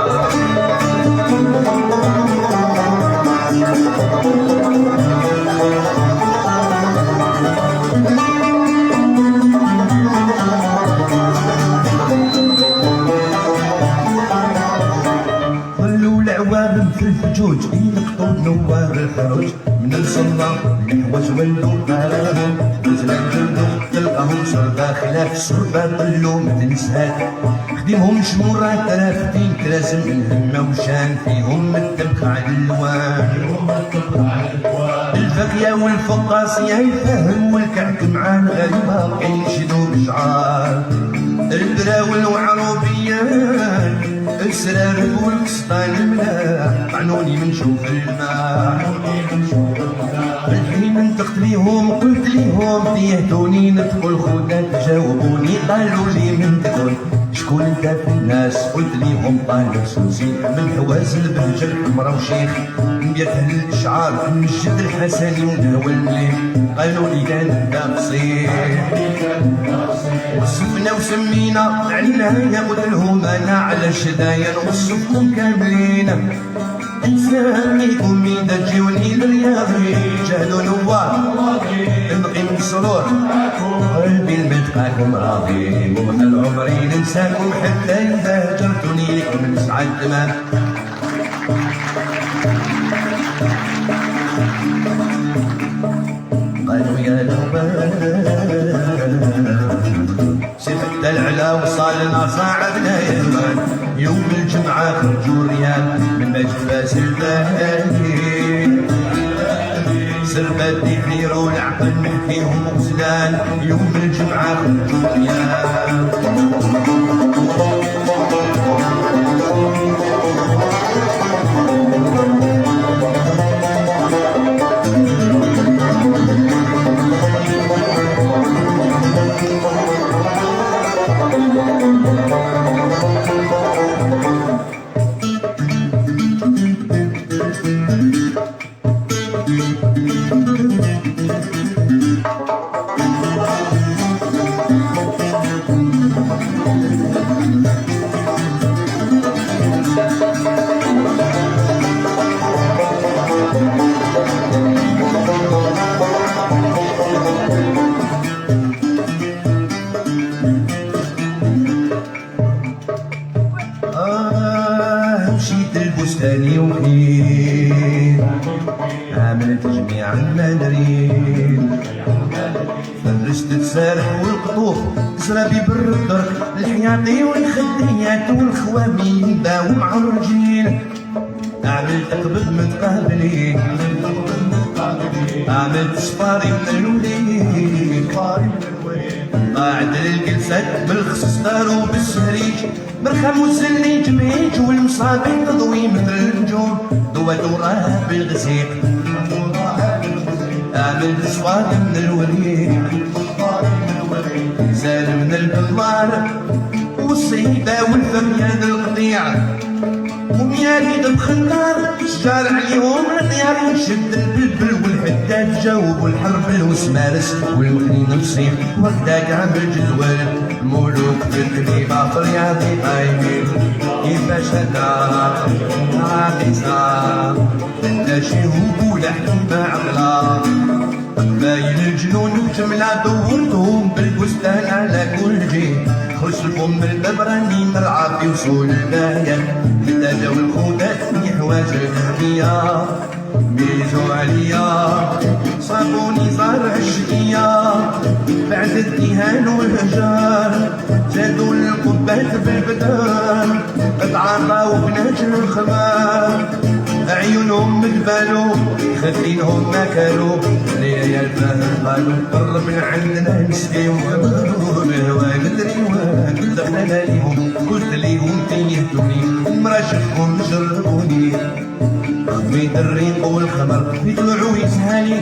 S3: العوام في الفجوج ينقطوا نوار الحروج من الصلاة الحواج ولوا قرارهم نزلا جردو تلقاهم صربا خلاف صربا طلوا ما تنساك خديمهم شمورات ترافتين كراسم الهمة وشان فيهم التبخ على الوان الفقيا والفقاصية يفهم والكعك مع الغريبة كينشدوا بشعار البراول وعروبيان السرار والقسطان الملاح عنوني من شوف الماء الحين انتقت ليهم قلت ليهم تيهتوني ندخل خدات جاوبوني قالوا لي من تكون شكون انت في الناس قلت ليهم طالب سوسي من حواز البهجة الحمرا وشيخ نبيته الاشعار من الجد الحسني ونهوى المليح قالوا لي كان انت قصير وصفنا وسمينا علينا ياخد لهم انا على الشدايا نوصفهم كاملين نسميكم اذا تجوني للرياضي جهلوا نوار نبقي مسرور قلبي المتقاكم راضي ومن عمري ننساكم حتى اذا هجرتوني لكم نسعد تمام قالوا يا نوبان سفت العلا وصالنا صعبنا يمان يوم الجمعة خرجوا ريال من مجد سلباني سربت يحير والعقل فيهم غزلان يوم الجمعة خرجوا ريال مشيت البستاني وحيد عامل تجميع المنارين فرشت السارح والقطوف زرابي بالردر الحياطي والخديات والخوامين باو معرجين عملت قبض متقابلين عملت صفاري من الوليد قاعد الجلسات بالخصص دارو بالسريج برخم والزلي جميج والمصابي تضوي مثل النجوم دوات وراه بالغسيق عملت صفاري من الوليد زال من البلار والصيدة والفرياد القطيع وميالي بخنار شجار عليهم الطيار يشد البلبل والحداد جاوب والحرب الوسمارس والمخنين الصيف وقتاك عمل جدول مولوك بالكليبة في رياضي قايمين كيفاش هدا عاقزة تناشي هبول حكيمة عقلة باين الجنون وجملة دورتهم بالبستان على كل جهة خرج الفم الببراني مرعى في وصول الباية بالدجا والخودات في حواج الهدية ميزو عليا الشقية بعد الدهان والهجار زادوا القبات بالبدار قد عطاو بنات الخمار عيونهم مدبالو خافينهم ما كانوا ليا الفهم قالوا قرب من عندنا نسقيو غمروا الهوا الريوان دخلنا ليهم قلت ليهم تيهتوني المرا شافكم جربوني خميت الريق والخمر يطلعوا يسهالي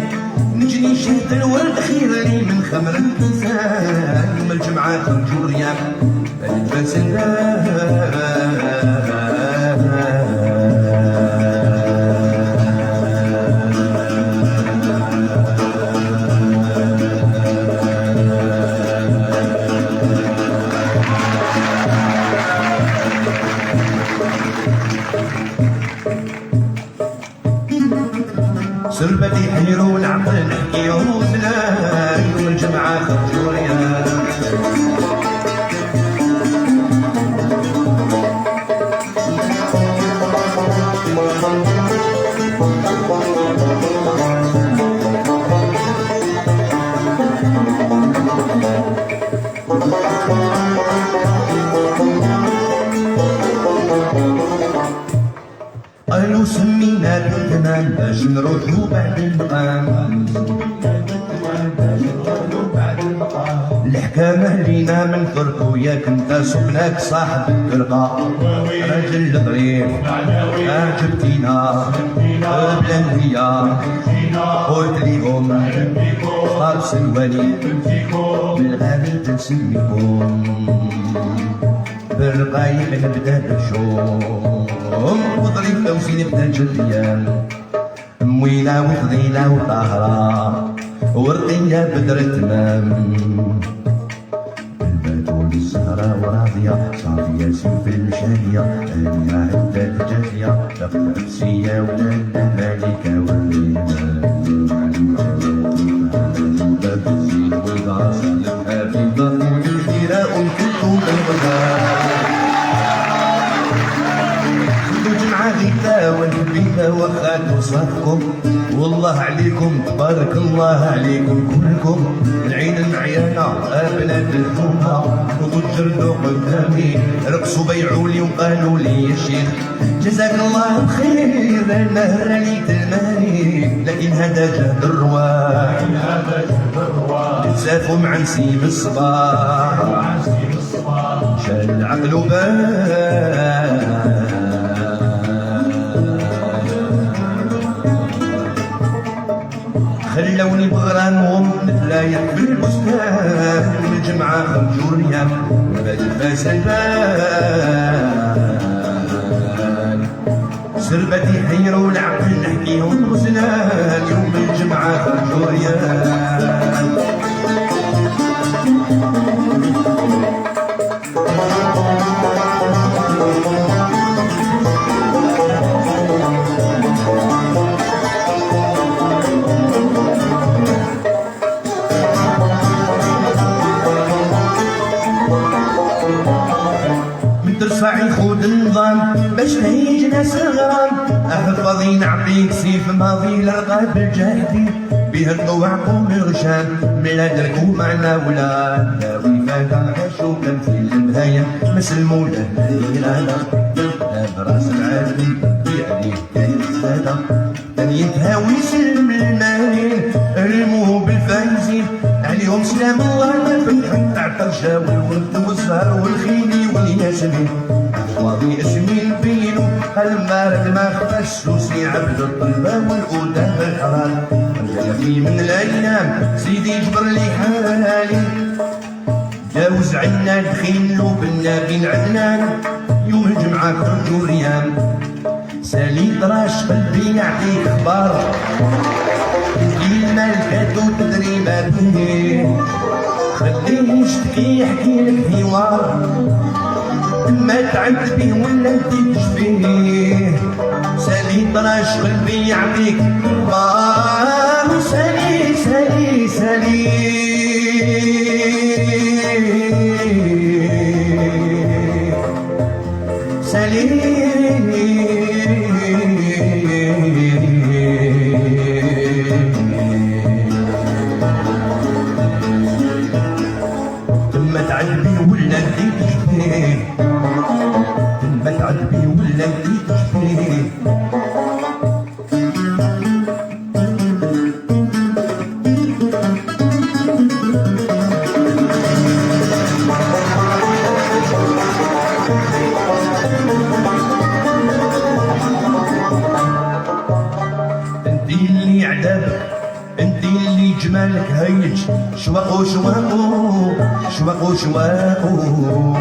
S3: نجني شهد الورد خير لي من خمر الانسان يوم الجمعة خرجوا الرياح الباس سربتي حيرو العقل نحكي وزنا يوم الجمعة خرجوا رياض قالوا سمينا بالتمام باش نروحو بعد المقام الحكامة لينا من فرقو ياك انت صبناك صاحب الفرقة راجل ظريف عجبتينا بلا نية قلت ليهم صار سلواني بالغالي تنسميكم بالقايم نبدا بالشوم وضريب توسيني بدا جريان مويلة وفضيلة وطهرة ورقية بدر تمام البتول الزهرة وراضية صافية سيف المشارية أنا عدة جازية تاخد عبسية ولا الملكة والريمان باب الزين والغاص الحافظة والخيرة كلكم الغدار غيثا والبيثا وخاتو صافكم والله عليكم تبارك الله عليكم كلكم العين المعيانة بنات الحومة وتجردوا قدامي رقصوا بيعوا لي وقالوا لي يا شيخ جزاك الله خير النهر لي تلماني لكن هذا جهد الرواح تنسافوا مع نسيم الصباح شال العقل وبان خلوني بغرانهم نتلايح بالبستان من الجمعة خرجوا رياح وباقي الفاس البان سربتي حيروا العقل نحكيهم غزلان يوم الجمعة خرجوا رياح ترفعي خود النظام باش نهيج ناس الغرام احفظي نعطيك سيف ماضي لرقاب الجاهدين بها الطوعكم الغشام ملا دركو معنا ولا ناوي فاتا عاشو كان في النهاية مسلمو له الإرادة براس العالم بيعني كاين السادة تاني يتهاوي سلم المالين رموه بالفايزين عليهم سلام الله في الحق تاع الطرشة والورد والزهر والخيلي والياسمين أحواضي اسمين بينو المارد ما خفش وسي عبد الطلبة والأودة بالحرام في من الأيام سيدي جبر لي حالي جاوز عنا الخيل وبنا بين عدنان يوم الجمعة خرجوا ريام سالي طراش قلبي يعطي اخبار كيما الكاتو تدريباته خليه يشتكي يحكي لك حوار ما تعبت بيه ولا انت تشبيه سالي طراش قلبي يعطيك اخبار سالي سالي سالي سالي ولا انت تشبيه انت اللي عذابك انت اللي جمالك هيج شواق وشواقو شواق وشواقو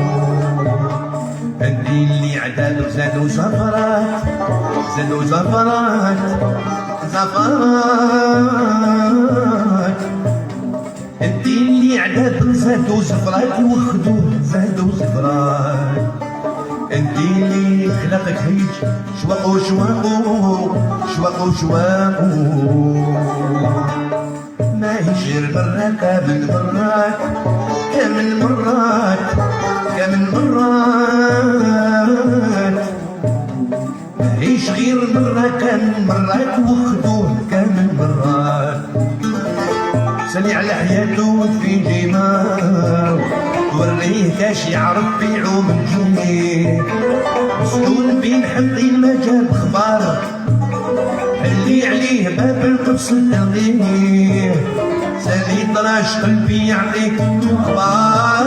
S3: انت اللي عذابك زادو زفرات زادو زفرات زفرات انت اللي عذابك زادو زفرات وخدوه زادو زفرات انت اللي خلقك هيج شواقو شواقو شواقو شواقو ما يشير مرات كامل مرات كامل مرات كامل مرات ما يش غير مرة كامل مرات وخدوه كامل مرات سالي على حياته في جمال وريه كاش يعرف بيعو من جنيه مسجون بين حمضين ما جاب خبار اللي عليه باب القدس التغيير سالي طراش قلبي يعطيك خبار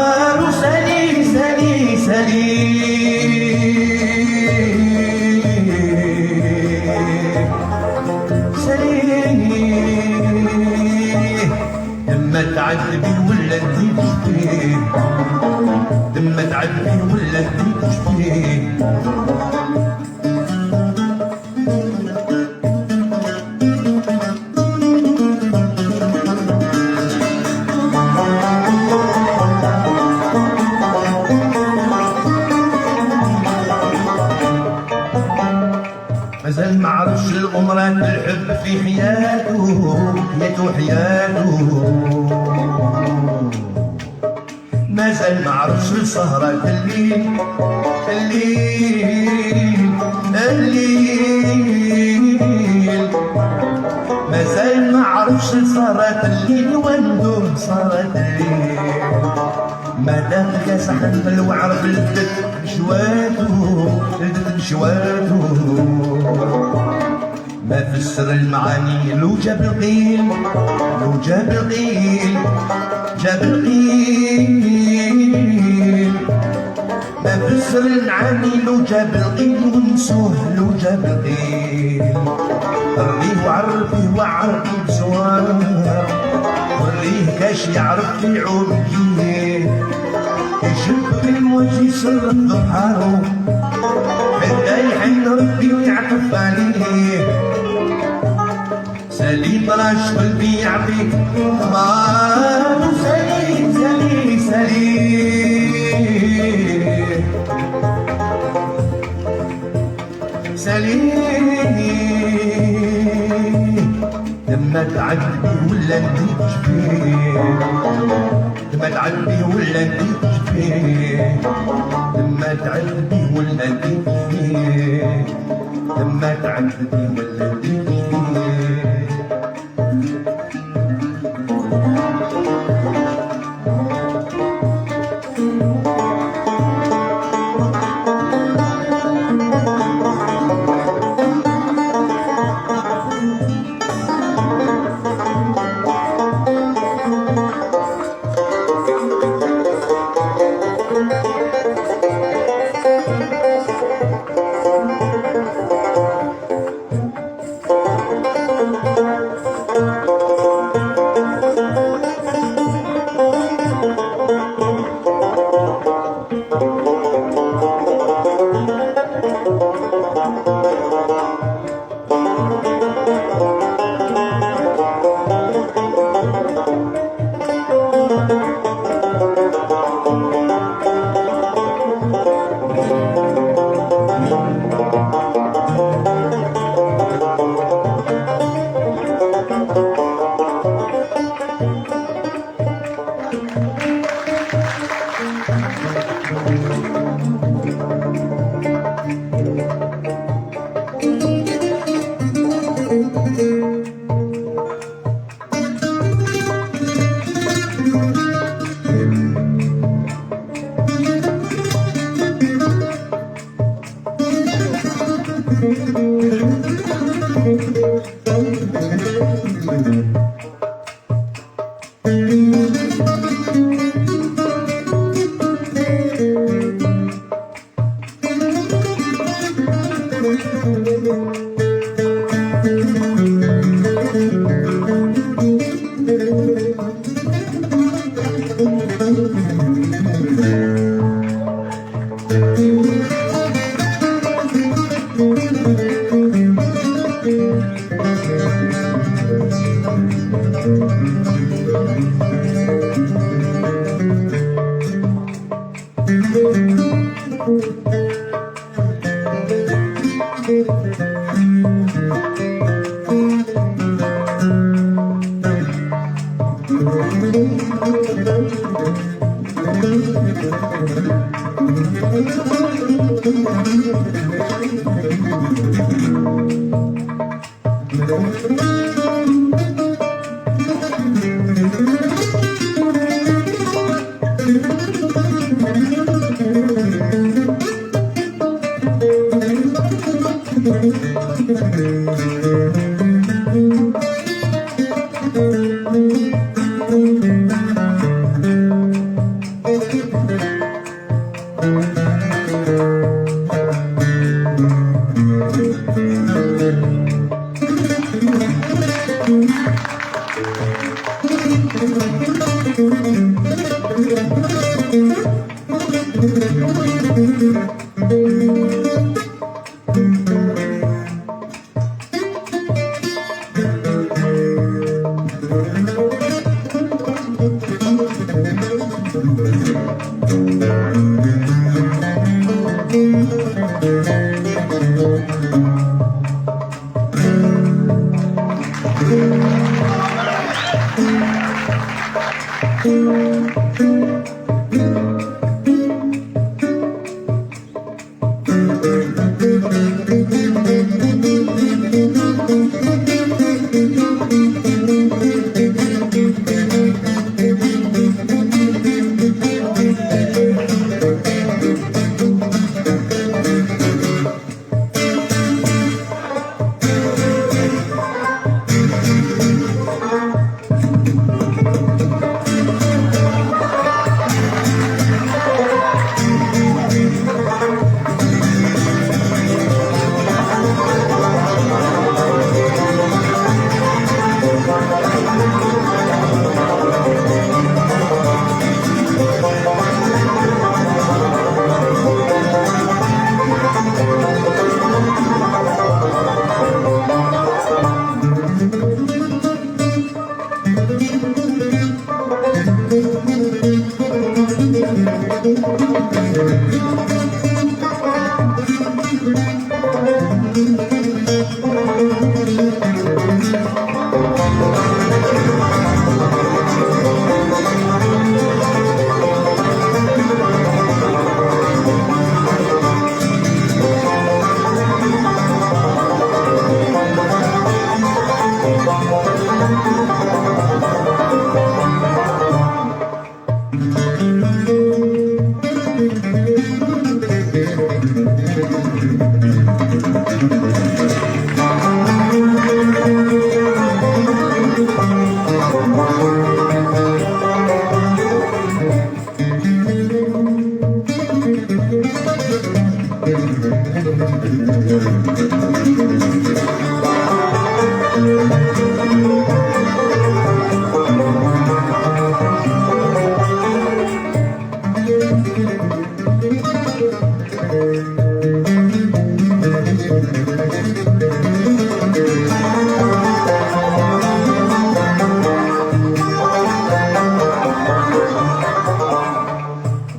S3: وسالي سالي سالي سالي لما تعذبي ولا انت تشبيه لما تعذبي ولا انت تشبيه مازال معرفش الأمرات الحب في حياته حياته حياته مازال معرفش السهرات الليل الليل الليل مازال معرفش السهرات الليل وندوم سهرات الليل مادام كاسحن بالوعر بلدت بشواتو بلدت بشواتو ما فسر المعاني لو جاب القيل لو جاب القيل جاب القيل ما فسر المعاني لو جاب القيل ونسوه لو جاب القيل ريه وعرفيه وعرفيه بزوار وريه كاش يعرف في عمقيه يجب بالوجه يسر ظهره حتى يحن ربي ويعطف عليه سالي طراش قلبي يعطيك خبار سالي سالي سالي سالي لما تعذبي ولا انت تشبيه لما تعذبي ولا انت تشبيه لما تعذبي ولا انت تشبيه لما تعذبي ولا انت تشبيه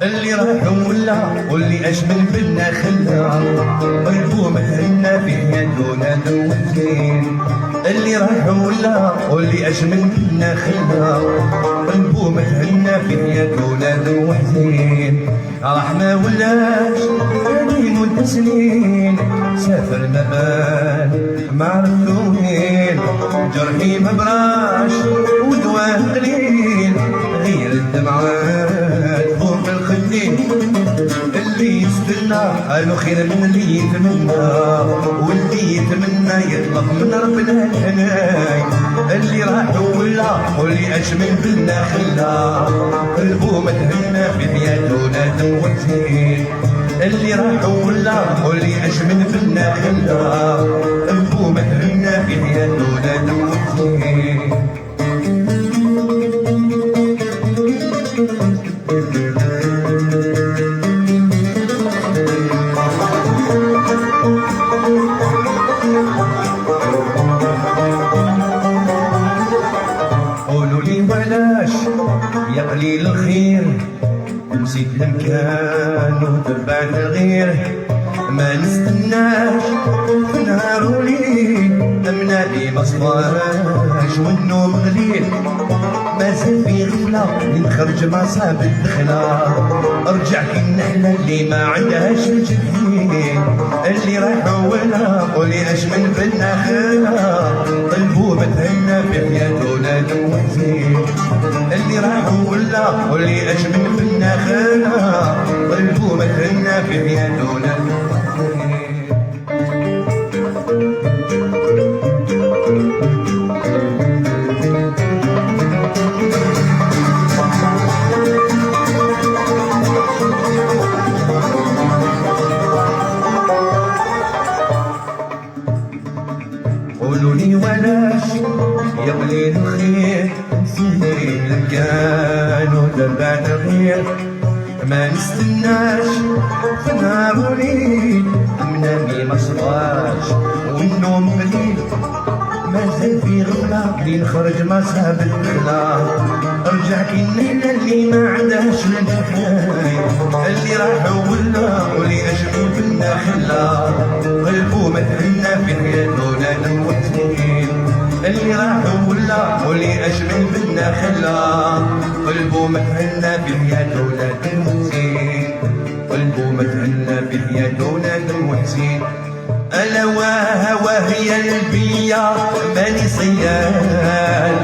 S3: اللي راح ولا واللي اجمل بنا خلا قلبو مهنا في يدونا دوتين. اللي راح ولا واللي اجمل بنا خلا قلبو مهنا في يدونا دوتين. راح ما ولاش سنين والسنين سافر ما بان ما عرفتو وين. جرحي ما براش ودواه قليل غير الدمعات فوق الخدين. اللي يستنى قالوا خير من اللي يتمنى واللي يتمنى يطلب من ربنا الحناي. اللي راح ولا واللي اجمل بنا خلا قلبو متهنى في حياتنا دوتين. اللي راح ولا واللي اجمل بنا خلا قلبو متهنى في حياتنا دوتين. يا قليل الخير نسيت المكان وتبعت الغير ما نستناش في نهار وليل امنا لي ما صفاش والنوم غليل مازال في غفلة نخرج ما صاب الدخلة ارجع كي النحلة اللي ما عندهاش الجديد اللي راح ولا قولي اش من بالنخلة قلبو متهنى بحياته نادم وحزين اللي راح ولا قولي اش من بالنخلة قلبو متهنى بحياته نادم وحزين. قولولي ولاش يا قليل الخير نسيت المكان وتبعت الغير ما نستناش في نهار وليل منامي ما صفاش والنوم قليل مازال في غفلة اللي نخرج ما صاب الدخلة ارجع كي النحلة اللي ما عندهاش الجفاية اللي راح ولا ولي اشبه بالنخلة قلبو متهنى في حياته نادم وحزين اللي راح ولا ولي اشبه بالنخلة قلبو متهنى في حياته نادم وحزين قلبو متهنى في حياته نادم وحزين. ألا وهي البيا ماني صياد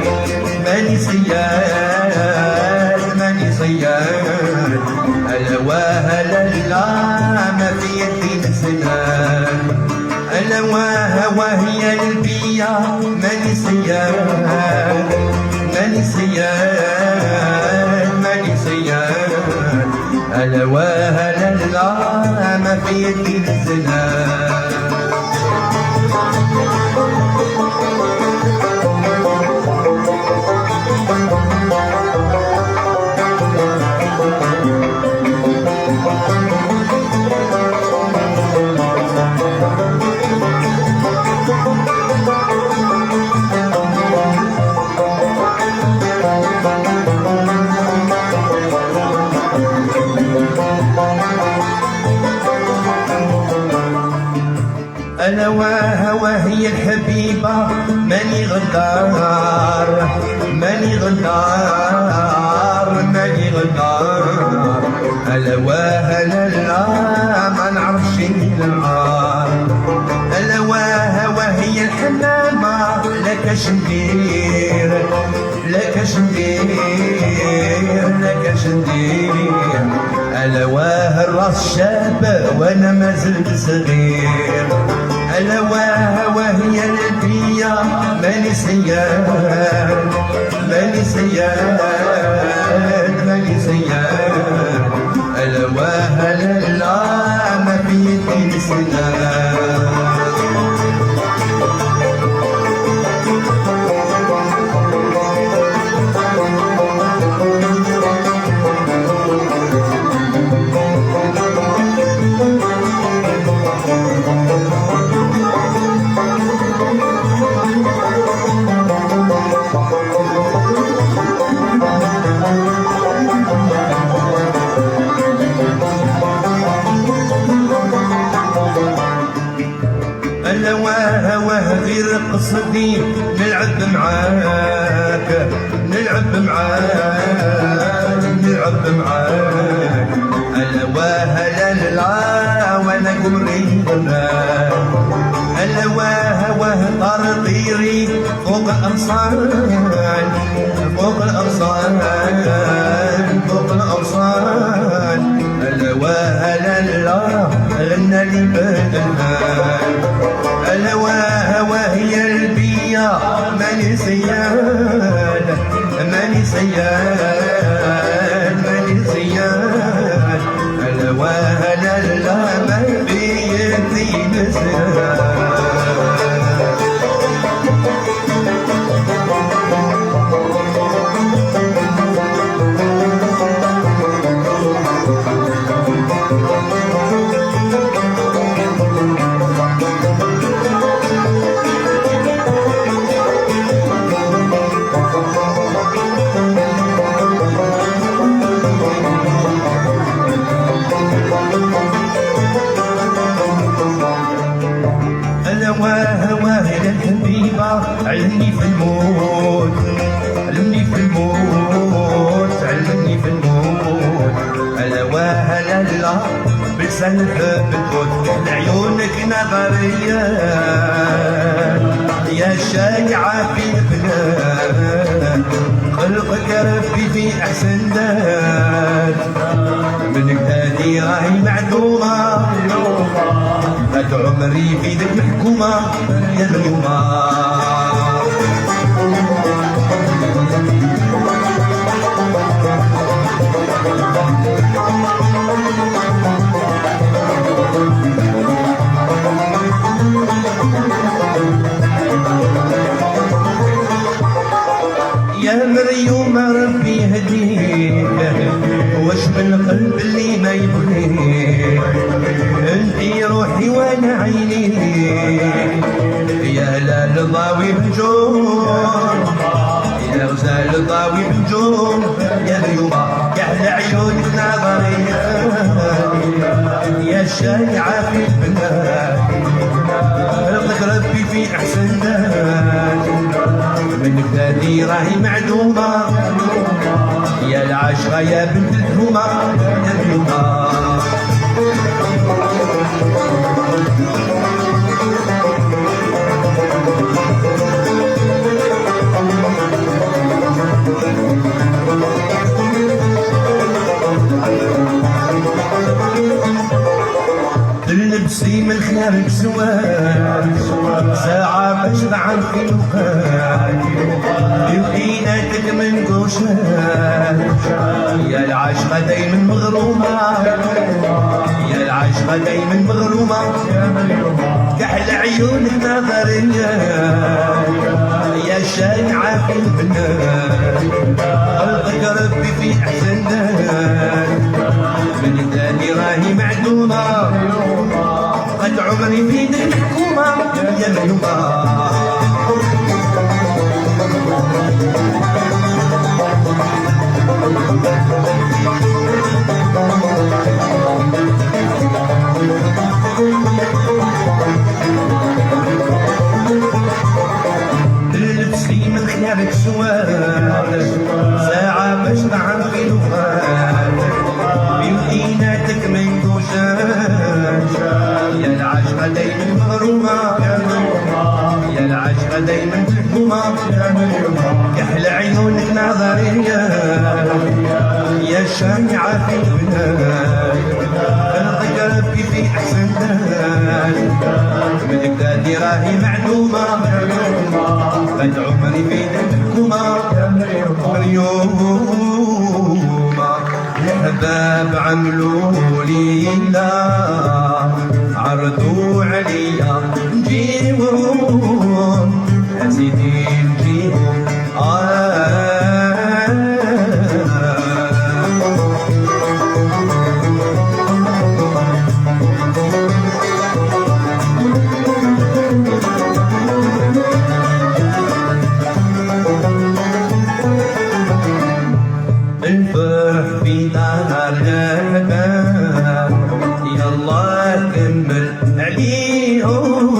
S3: ماني صياد ماني صياد ألا لا ما في يدي نسنان ألا وهي البيا ماني صياد ماني صياد ماني صياد ألا لا ما في يدي نسنان. ألا وهي الحبيبة ماني غدار ماني غدار ماني غدار ألا لا ما نعرفش النهار ألا وهي الحمامة لك شندير لك شندير لك شندير ألا الراس شاب وانا ما زلت صغير ألا وهي البيا ماني صياد ماني صياد ماني صياد ألا لا ما في يدي نسنان. غير قصدي نلعب معاك نلعب معاك نلعب معاك ألا لا وانا قمري ضناك ألا طار طيري فوق الأغصان فوق الأغصان فوق الأغصان ألا لا غنى لي بالنهار ألا وهي البيا ماني صياد ماني صياد ماني صياد ألا لا ما في يدي نسيان. يحسن الحب تفوت لعيونك نظرية يا شايعة في البلاد خلقك ربي في أحسن داد من هادي راهي معدومة هاد عمري في ذك الحكومة يا اليومة يا مريوم ربي يهديك واش من القلب اللي ما يبغيك انتي روحي وانا عينيك يا هلال ضاوي بنجوم يا غزال ضاوي بنجوم يا مريومة يا اهل عيونك نظرية يا شايعة في البلاد خلقك ربي في احسن داد من بلادي راهي معدومة يا العشرة يا بنت الحومة يا اليومة تلبسي من خيارك سواد ساعة باش نعرف في الوقت يمكناتك من قوشات يا العشقة دايما مغرومة يا العشقة دايما مغرومة كحل عيونك نظرية يا شايعة في البلاد خلقك ربي في أحسن داد من تاني راهي معدومة قد عمري في ذي الحكومة يا مريومة تلبسي من خيارك سواد ساعة باش نعرف في الوفات بيمكناتك ما ينقوشاش يا العشقة دايما مغرومة يا العشقة دايما تحكومة كحل عيونك نظرية يا شايعة في البلاد خلقك ربي في أحسن داد من بلادي راهي معدومة قد عمري في الحكومة مريومة الأحباب عملوا لي لا عرضوا عليا نجيبهم يا سيدي نجيبهم الفرح في دار الأحباب يلا كمل عليهم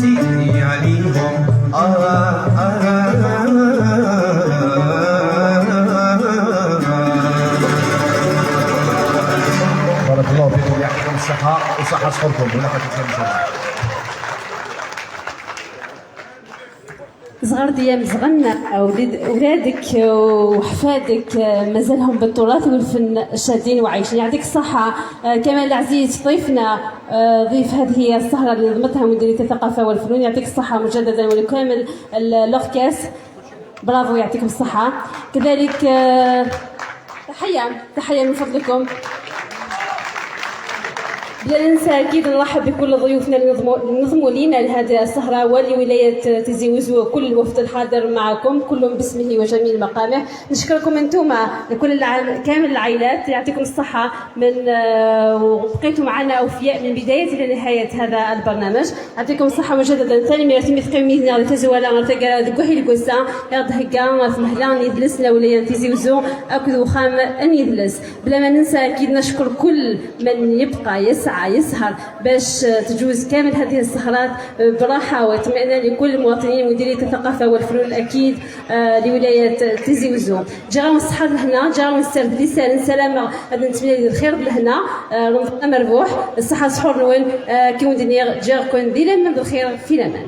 S3: سيدي عليهم
S1: بارك الله فيكم، يعطيكم الصحة وصحة صحتكم. هنا كتبقى إن شاء الله.
S4: صغار ديال زغنا ولادك وحفادك مازالهم بالتراث والفن شادين وعايشين. يعطيك الصحة كمال العزيز ضيفنا، ضيف هذه السهرة اللي نظمتها مديرية الثقافة والفنون. يعطيك الصحة مجددا ولكامل الأوركاس، برافو يعطيكم الصحة. كذلك تحية من فضلكم. بلا ننسى اكيد نرحب بكل ضيوفنا اللي نظموا لنا لهذه السهره ولولايه تيزي وزو وكل الوفد الحاضر معكم كلهم باسمه وجميل مقامه. نشكركم انتم لكل كامل العائلات، يعطيكم الصحه من وبقيتوا معنا اوفياء من بدايه الى نهايه هذا البرنامج. يعطيكم الصحه مجددا. ثاني ما يتم تقييمنا لتزوالا نرتقى دقوهي الكوسا يرض هكا في مهلان يدلس لولايه تيزي وزو اكد وخام ان يدلس. بلا ما ننسى اكيد نشكر كل من يبقى يسعى يسعى يسهر باش تجوز كامل هذه السهرات براحه واطمئنان لكل المواطنين ومديريه الثقافه والفنون اكيد لولايه تيزي وزو. جا الصحه لهنا، جا نسترد لسان سلامه، هذا نتمنى الخير لهنا رمضان مربوح الصحه سحور نوين كيون دينيغ جا كون ديلا من الخير في الامان.